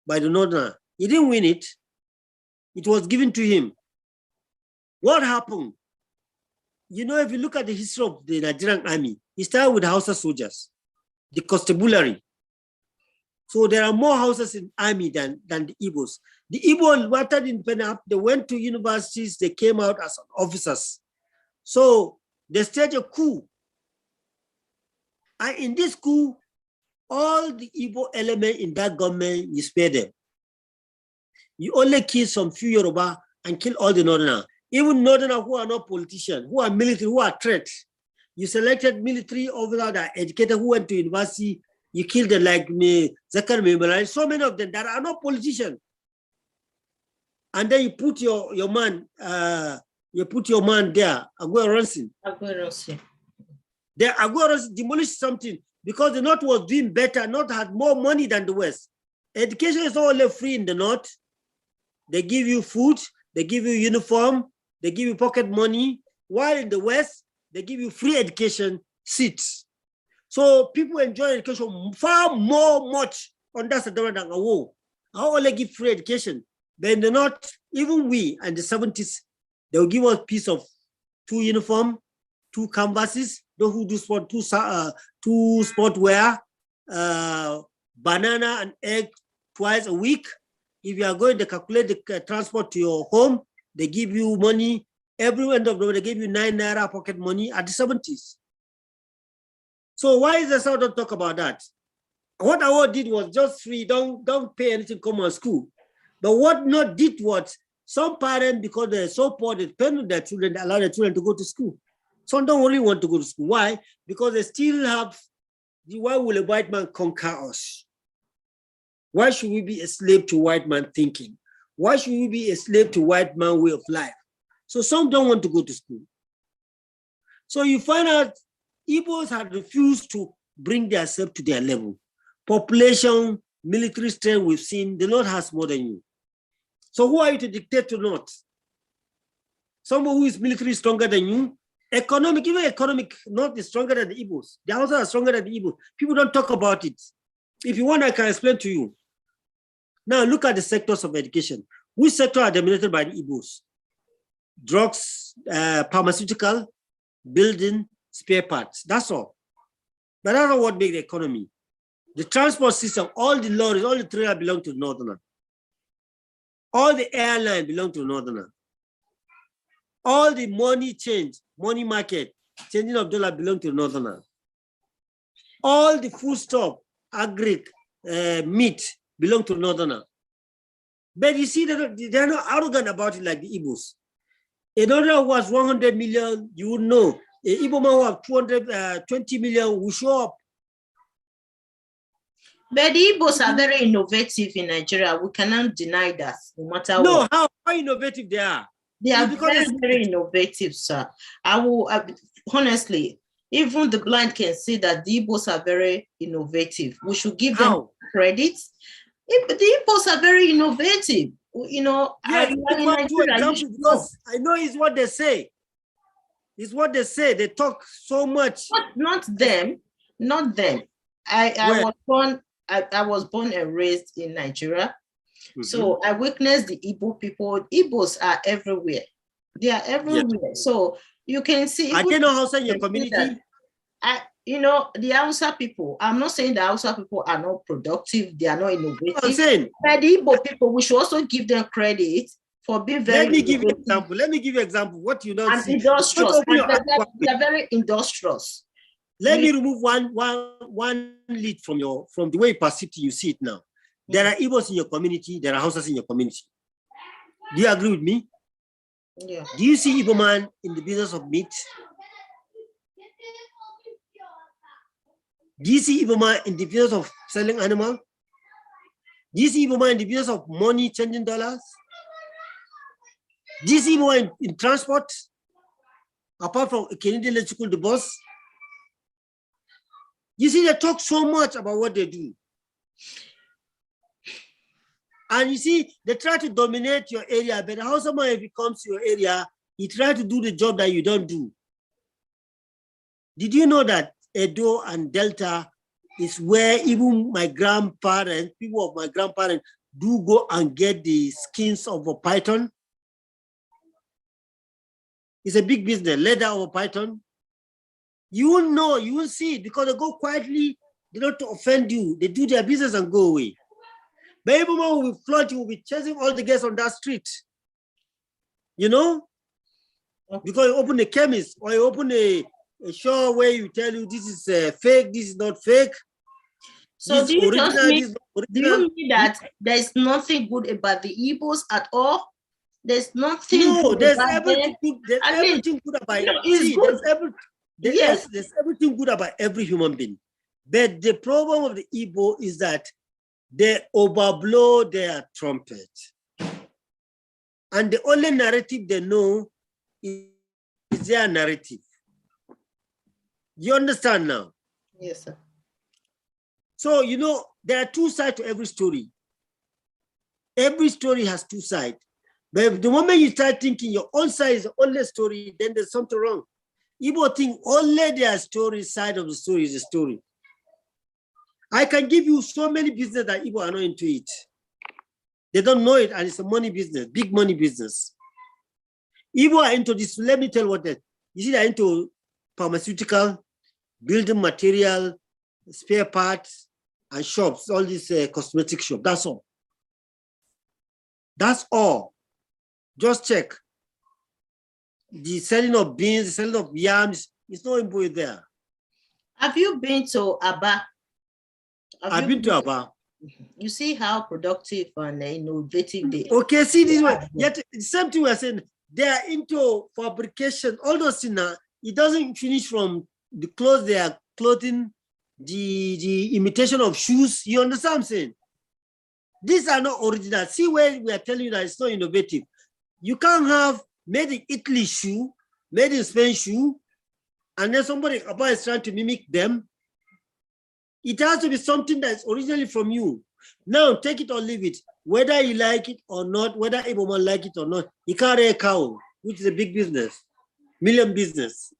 by the Northerner. He didn't win it. It was given to him. What happened? You know, if you look at the history of the Nigerian army, it started with Hausa soldiers, the constabulary. So there are more Hausas in army than the Igbos. The Igbo wanted independence. They went to universities. They came out as officers. So they staged a coup. And in this coup, all the Igbo element in that government, you spare them. You only kill some few Yoruba and kill all the Northerners. Even Northerners who are not politicians, who are military, who are threats. You selected military officers that are educated who went to university. You killed them like me, Zakar Mimbalai, so many of them that are not politicians. And then you put your man, there, Agüero Oronsi. The Agüero Oronsi demolished something because the North was doing better, North had more money than the West. Education is only free in the North. They give you food, they give you uniform, they give you pocket money, while in the West, they give you free education, seats. So people enjoy education far much under Saddam than a war. I only give free education. But in the North, even we in the 70s, they will give us a piece of 2 uniform, 2 canvases, those who do sport, 2 sport wear, banana and egg twice a week. If you are going to calculate the transport to your home, they give you money. Every end of the day, they give you 9 naira pocket money at the 70s. So why is the South don't talk about that? What our did was just free, don't pay anything, come on school. But what not did was some parents, because they're so poor, they depend on their children, they allow their children to go to school. Some don't really want to go to school. Why? Because they still have, why will a white man conquer us? Why should we be a slave to white man thinking? Why should we be a slave to white man way of life? So some don't want to go to school. So you find out Igbos have refused to bring themselves to their level. Population, military strength, we've seen, the North has more than you. So who are you to dictate to North? Someone who is military stronger than you? Economic, even economic, North is stronger than the Igbos. The Hausa are stronger than the Igbos. People don't talk about it. If you want, I can explain to you. Now look at the sectors of education. Which sector are dominated by the Igbos? Drugs, pharmaceutical, building, spare parts. That's all. But that's not what makes the economy. The transport system, all the lorries, all the trailers belong to the Northerner. All the airlines belong to the Northerner. All the money change, money market, changing of dollar belong to the Northerner. All the foodstuff, agri, meat belong to the Northerner. But you see, they're not arrogant about it like the Igbos. A Northerner who has 100 million, you would know. A Igbo man who has 220 million will show up. But the Igbos are very innovative in Nigeria. We cannot deny that, no matter what. No, how innovative they are. They are very innovative, sir. Honestly, even the blind can see that the Igbos are very innovative. We should give them credit. The Igbos are very innovative. You know, yes, I know it's what they say. It's what they say. They talk so much. Not them. I was born and raised in Nigeria. Mm-hmm. So I witnessed the Igbo people. Igbos are everywhere. They are everywhere. Yeah. So you can see. I don't know Hausa in your community. The Hausa people, I'm not saying the Hausa people are not productive. They are not innovative. I'm saying. But the Igbo people, we should also give them credit for being very Let me give you an example. What you don't see. Industrious. They're very industrious. Let me remove one lead from the way you perceive it, you see it now. There are Igbos in your community, there are Hausas in your community. Do you agree with me? Yeah. Do you see Igbo man in the business of meat? Do you see Igbo man in the business of selling animal? Do you see Igbo man in the business of money changing dollars? Do you see Igbo man in transport? Apart from Canadian electrical divorce? You see, they talk so much about what they do. And you see, they try to dominate your area, but how someone, if he comes to your area, he tries to do the job that you don't do. Did you know that Edo and Delta is where even my grandparents, people of my grandparents, do go and get the skins of a python? It's a big business, leather of a python. You won't know, you won't see it because they go quietly, they don't offend you. They do their business and go away. But everyone will be floating, will be chasing all the guests on that street. You know? Because you open a chemist or you open a shop where you tell you this is fake, this is not fake. So do you just mean, do you mean that there's nothing good about the Igbos at all? There's nothing no, good there's about everything them. good. There's everything good about it. It's good. There's everything good about every human being. But the problem of the Igbo is that they overblow their trumpet. And the only narrative they know is their narrative. You understand now? Yes, sir. So, you know, there are two sides to every story. Every story has two sides. But the moment you start thinking your own side is the only story, then there's something wrong. Igbo think only their story side of the story is a story. I can give you so many business that Igbo are not into it. They don't know it, and it's a money business, big money business. Igbo are into this. Let me tell you what that. You see, they're into pharmaceutical, building material, spare parts, and shops, all these cosmetic shops. That's all. That's all. Just check. The selling of beans, the selling of yams, it's not important there. Have you been to Aba? I've been to Aba. You see how productive and innovative they are. Okay, see this one. Yet the same thing we're saying, they are into fabrication. All those things now, it doesn't finish from the clothes they are clothing, the imitation of shoes. You understand what I'm saying? These are not original. See where we are telling you that it's not innovative. You can't have made in Italy shoe, made in Spain shoe, and then somebody about is trying to mimic them. It has to be something that's originally from you. Now, take it or leave it. Whether you like it or not, whether Igbo man like it or not, he can't rear a cow, which is a big business, million business.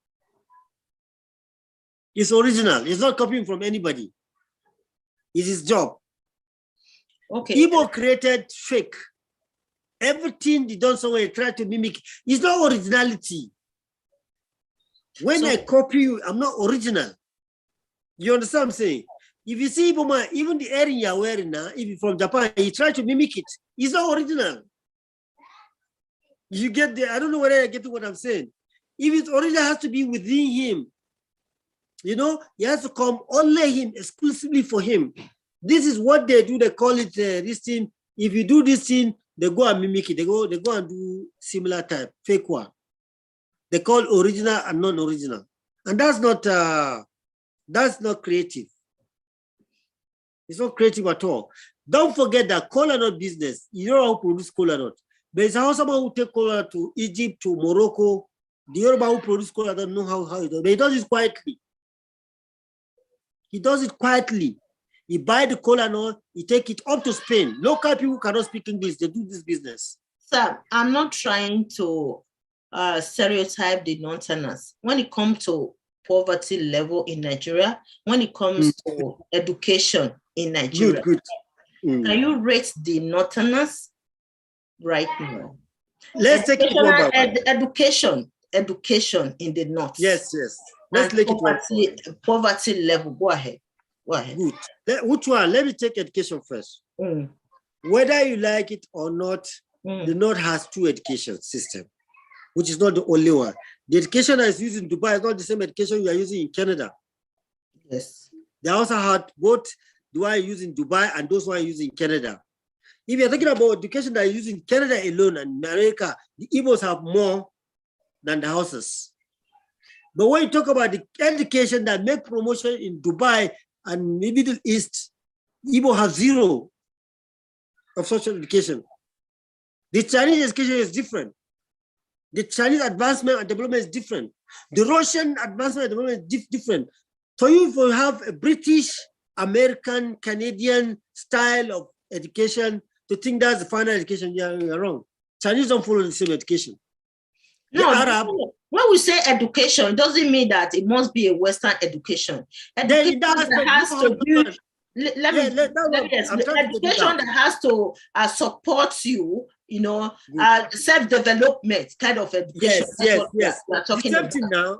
It's original. It's not copying from anybody. It's his job. Okay. Igbo created fake. Everything they done somewhere, try to mimic. It's not originality. When I copy you, I'm not original. You understand what I'm saying? If you see Igbo man, even the earring you're wearing now, if you're from Japan, you try to mimic it. It's not original. You get there. I don't know whether I get to what I'm saying. If it's original, it has to be within him. You know, he has to come only him, exclusively for him. This is what they do. They call it this thing. If you do this thing, they go and mimic it. They go and do similar type, fake one. They call original and non-original. And that's not creative. It's not creative at all. Don't forget that kola nut business, you know how to produce kola nut. But it's how someone who take kola to Egypt, to Morocco, the Yoruba who produce kola don't know how he does. But he does it quietly. He does it quietly. He buy the kola nut, he take it up to Spain. Local people cannot speak English, they do this business. Sir, I'm not trying to stereotype the Northerners. When it comes to poverty level in Nigeria, when it comes to education in Nigeria, good. Can you rate the Northerners right now? Let's take it one by one. Education in the North. Yes. Let's take it poverty level. Go ahead. Good. Which one? Let me take education first. Whether you like it or not, the North has two education systems, which is not the only one. The education that is used in Dubai is not the same education you are using in Canada. Yes. They also had both the one used in Dubai and those one used in Canada. If you're talking about education that is used in Canada alone and America, the Igbos have more than the Hausas. But when you talk about the education that make promotion in Dubai and Middle East, Igbo have zero of social education. The Chinese education is different. The Chinese advancement and development is different. The Russian advancement and development is different. For you to have a British, American, Canadian style of education, to think that's the final education, you're wrong. Chinese don't follow the same education. No, when we say education, it doesn't mean that it must be a Western education. Education that has to do, education that has to support you, self-development kind of education. Yes. We're talking about. Now,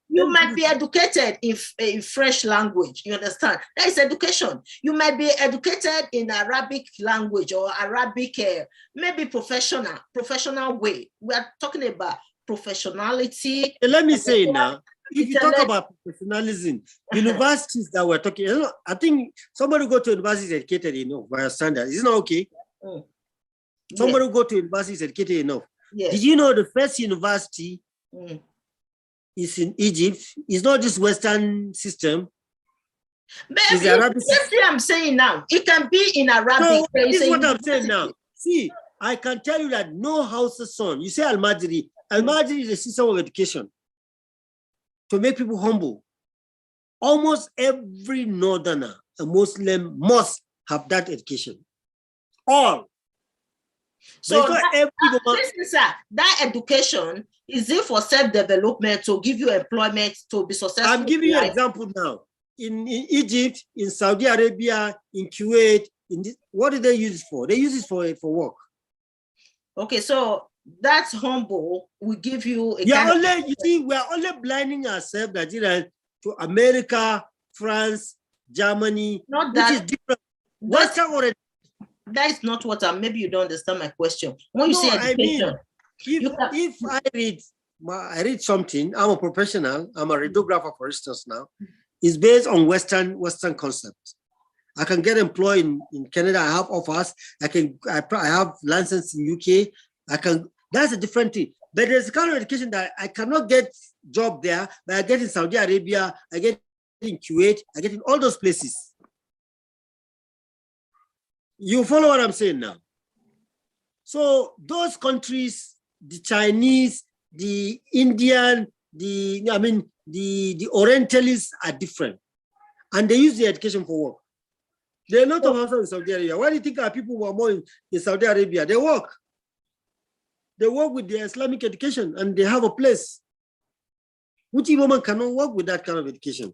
you might be educated in French language, you understand? That is education. You might be educated in Arabic language or Arabic, maybe professional way. We are talking about professionality. Let me say now, if you talk about professionalism, universities that we're talking, I think somebody who go to university is educated enough by a standard. Isn't that okay? Somebody who go to university is educated enough. Yes. Did you know the first university is in Egypt? It's not this Western system. But that's what I'm saying now. It can be in Arabic. So this is what I'm saying now. See, I can tell you that no Hausa's son, you say Al-Majri. Al-Majri is a system of education to make people humble. Almost every northerner, a Muslim, must have that education. All. So that education, is it for self-development, to give you employment, to be successful? I'm giving you an example now. In Egypt, in Saudi Arabia, in Kuwait, what do they use it for? They use it for work. Okay, so that's humble. We give you we are only blinding ourselves, Nigeria, to America, France, Germany. Not that which is different. Western already. That is not what maybe you don't understand my question. When you say education, if I read something, I'm a professional, I'm a radiographer, for instance, now, it's based on Western concepts. I can get employed in Canada, I have offers, I have license in UK, that's a different thing. But there's a kind of education that I cannot get job there, but I get in Saudi Arabia, I get in Kuwait, I get in all those places. You follow what I'm saying now? So those countries, the Chinese, the Indian, the Orientalists are different. And they use the education for work. There are a lot of Hausa in Saudi Arabia. Why do you think our people who are more in Saudi Arabia? They work. They work with their Islamic education and they have a place. Which woman cannot work with that kind of education?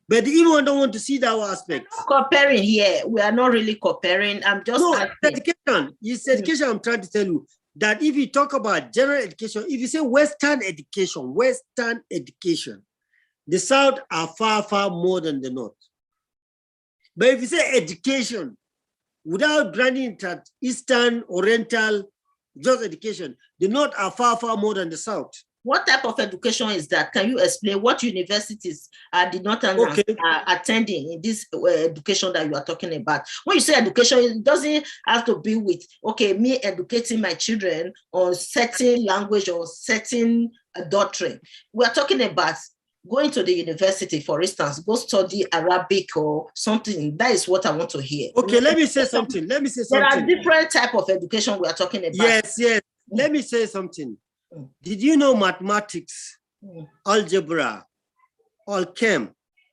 But the Igbo don't want to see that aspect. Comparing here, we are not really comparing. I'm just education. It's education. I'm trying to tell you that if you talk about general education, if you say Western education, the South are far, far more than the North. But if you say education, without branding that Eastern, Oriental, just education, the North are far, far more than the South. What type of education is that? Can you explain what universities are the Northerners are attending in this education that you are talking about? When you say education, it doesn't have to be with, me educating my children on certain language or certain doctrine. We are talking about going to the university, for instance, go study Arabic or something. That is what I want to hear. Okay, let me say something. There are different types of education we are talking about. Yes. Let me say something. Did you know mathematics, algebra,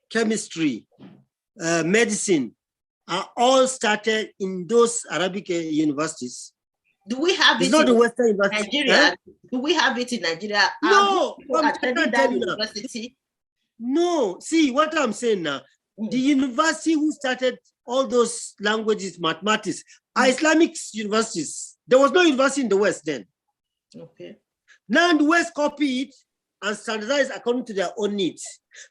chemistry, medicine are all started in those Arabic universities? Do we have it in Nigeria? Do we have it in Nigeria? No, attending that university? No, see what I'm saying now. The university who started all those languages, mathematics, are Islamic universities. There was no university in the West then. Okay. Now the West copy it and standardize according to their own needs.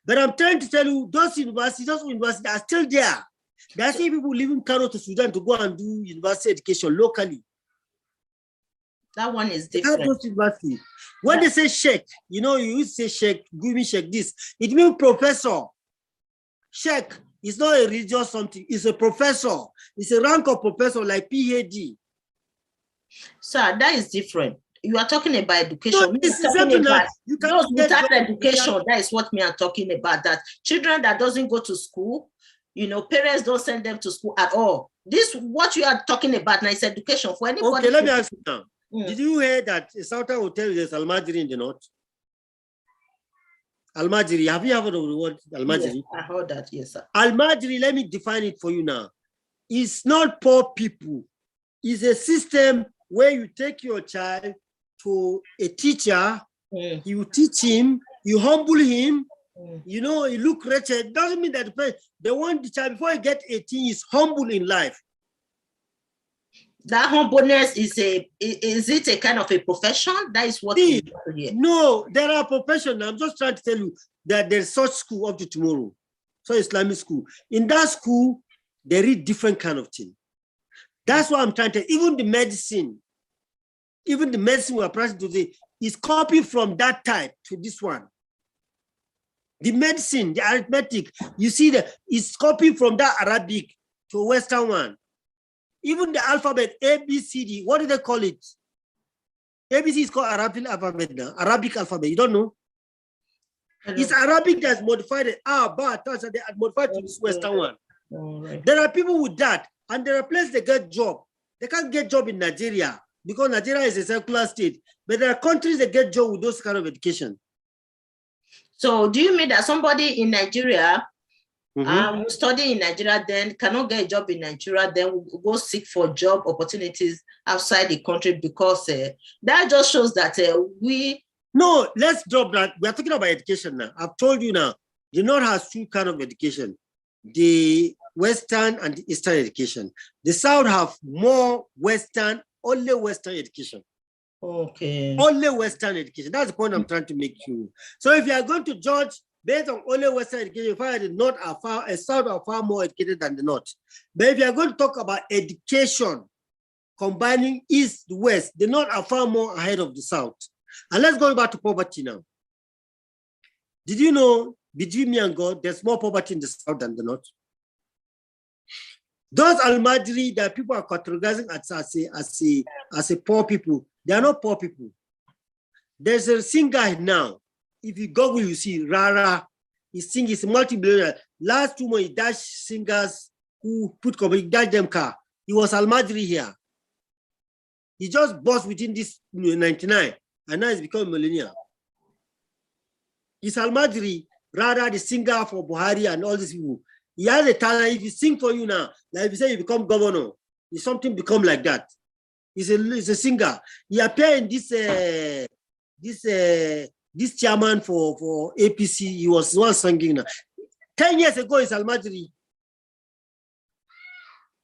But I'm trying to tell you, those universities are still there. There are still people leaving Cairo to Sudan to go and do university education locally. That one is different. When they say sheikh, you used to say sheikh, give me sheikh this. It means professor. Sheikh, It's not a religious something. It's a professor. It's a rank of professor like PhD. Sir, that is different. You are talking about education. No, this is something that you those without get education. That is what me are talking about. That children that doesn't go to school, you know, parents don't send them to school at all. This what you are talking about now is education for anybody. Okay, let me ask you now. Did you hear that Southern will tell you there's Almajiri in the north? Almajiri, have you ever heard of the word Almajiri? Yes, I heard that, yes, sir. Almajiri, let me define it for you now. It's not poor people. It's a system where you take your child to a teacher, you teach him, you humble him, you know, he look wretched. Doesn't mean that they want the child before he gets 18 is humble in life. That humbleness is it a kind of a profession? That is what we hear. No, there are professions. I'm just trying to tell you that there's such school up to tomorrow. So Islamic school. In that school, they read different kind of thing. That's what I'm trying to, even the medicine we're practicing today is copied from that type to this one. The medicine, the arithmetic, you see that it's copied from that Arabic to Western one. Even the alphabet, ABCD, what do they call it? ABC is called Arabic alphabet now. Arabic alphabet, you don't know? It's Arabic that's modified. They are modified to this Western one. Right. There are people with that, and there are places they get job. They can't get job in Nigeria because Nigeria is a secular state. But there are countries that get job with those kind of education. So do you mean that somebody in Nigeria study in Nigeria, then cannot get a job in Nigeria, then will go seek for job opportunities outside the country because that just shows that we... No, let's drop that. We're talking about education now. I've told you now, the North has two kinds of education, the Western and the Eastern education. The South have more Western, only Western education. Okay. Only Western education. That's the point I'm trying to make you. So if you are going to judge based on only Western education, you find the North are far, South are far more educated than the North. But if you are going to talk about education, combining East, West, the North are far more ahead of the South. And let's go back to poverty now. Did you know, between me and God, there's more poverty in the South than the North? Those Almajiri that people are categorizing as a poor people, they are not poor people. There's a singer now. If you Google, you see Rara. He's a multi-billionaire. Last 2 months, he dashed singers who put company, dashed them car. He was Almajiri here. He just bought within this 99, and now he's become a millionaire. He's Almajiri, Rara, the singer for Buhari and all these people. He has a talent. If he sing for you now, like if you say you become governor, if something become like that. He's a singer. He appeared in this chairman for APC. He was once singing now. 10 years ago, he's Almajiri.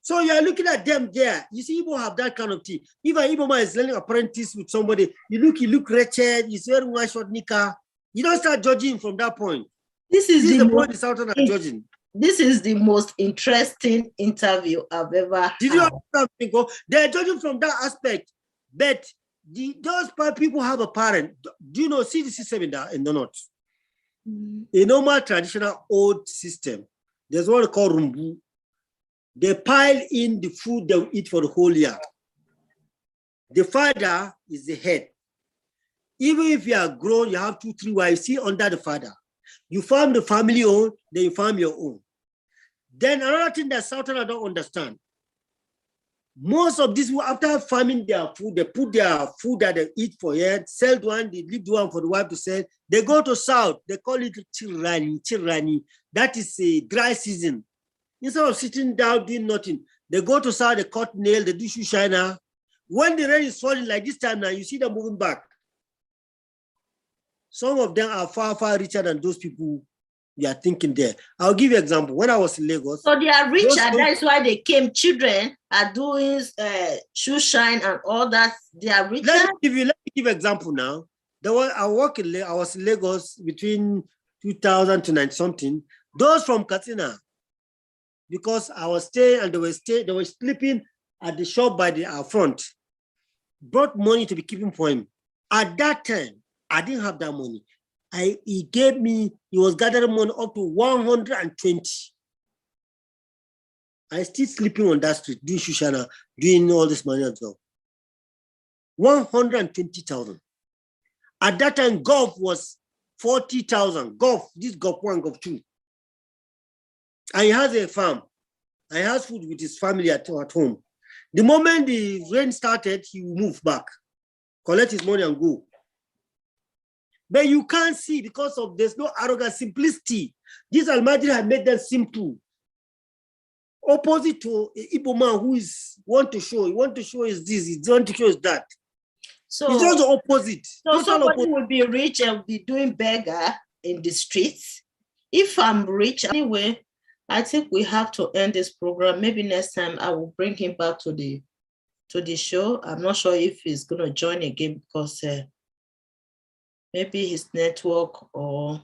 So you are looking at them there. You see, Igbo have that kind of thing. If an Igbo man is learning apprentice with somebody, you look wretched. He's wearing one short knicker. You don't start judging from that point. This is the point the Southern are judging. This is the most interesting interview I've ever had. Did you understand? They're judging from that aspect. But those people have a parent. Do you know, see the system in the North? A normal, traditional, old system. There's what they call rumbu. They pile in the food they will eat for the whole year. The father is the head. Even if you are grown, you have 2, 3 wives, see under the father. You farm the family own, then you farm your own. Then another thing that Southerners don't understand. Most of these people, after farming their food, they put their food that they eat for here, sell one, they leave the one for the wife to sell. They go to South, they call it chirani. That is a dry season. Instead of sitting down doing nothing, they go to South, they cut nail, they do shoe shiner. When the rain is falling like this time now, you see them moving back. Some of them are far, far richer than those people you are thinking there. I'll give you an example. When I was in Lagos. So they are richer, that's why they came. Children are doing shoe shine and all that. They are richer. Let me give you an example now. I was in Lagos between 2000 to 90 something. Those from Katsina, because I was staying and they were sleeping at the shop by our front, brought money to be keeping for him. At that time, I didn't have that money. He was gathering money up to 120. I still sleeping on that street, doing Shushana, doing all this money as well. 120,000. At that time, golf was 40,000. Golf, this golf 1, golf 2. And he has a farm. I has food with his family at home. The moment the rain started, he will move back, collect his money and go. But you can't see because of there's no arrogance, simplicity. This Almajiri had made them simple. Opposite to Igbo man who is want to show is this, he want to show is that. So it's just the opposite. So somebody will be rich and be doing beggar in the streets. If I'm rich, anyway, I think we have to end this program. Maybe next time I will bring him back to the show. I'm not sure if he's going to join again because maybe his network or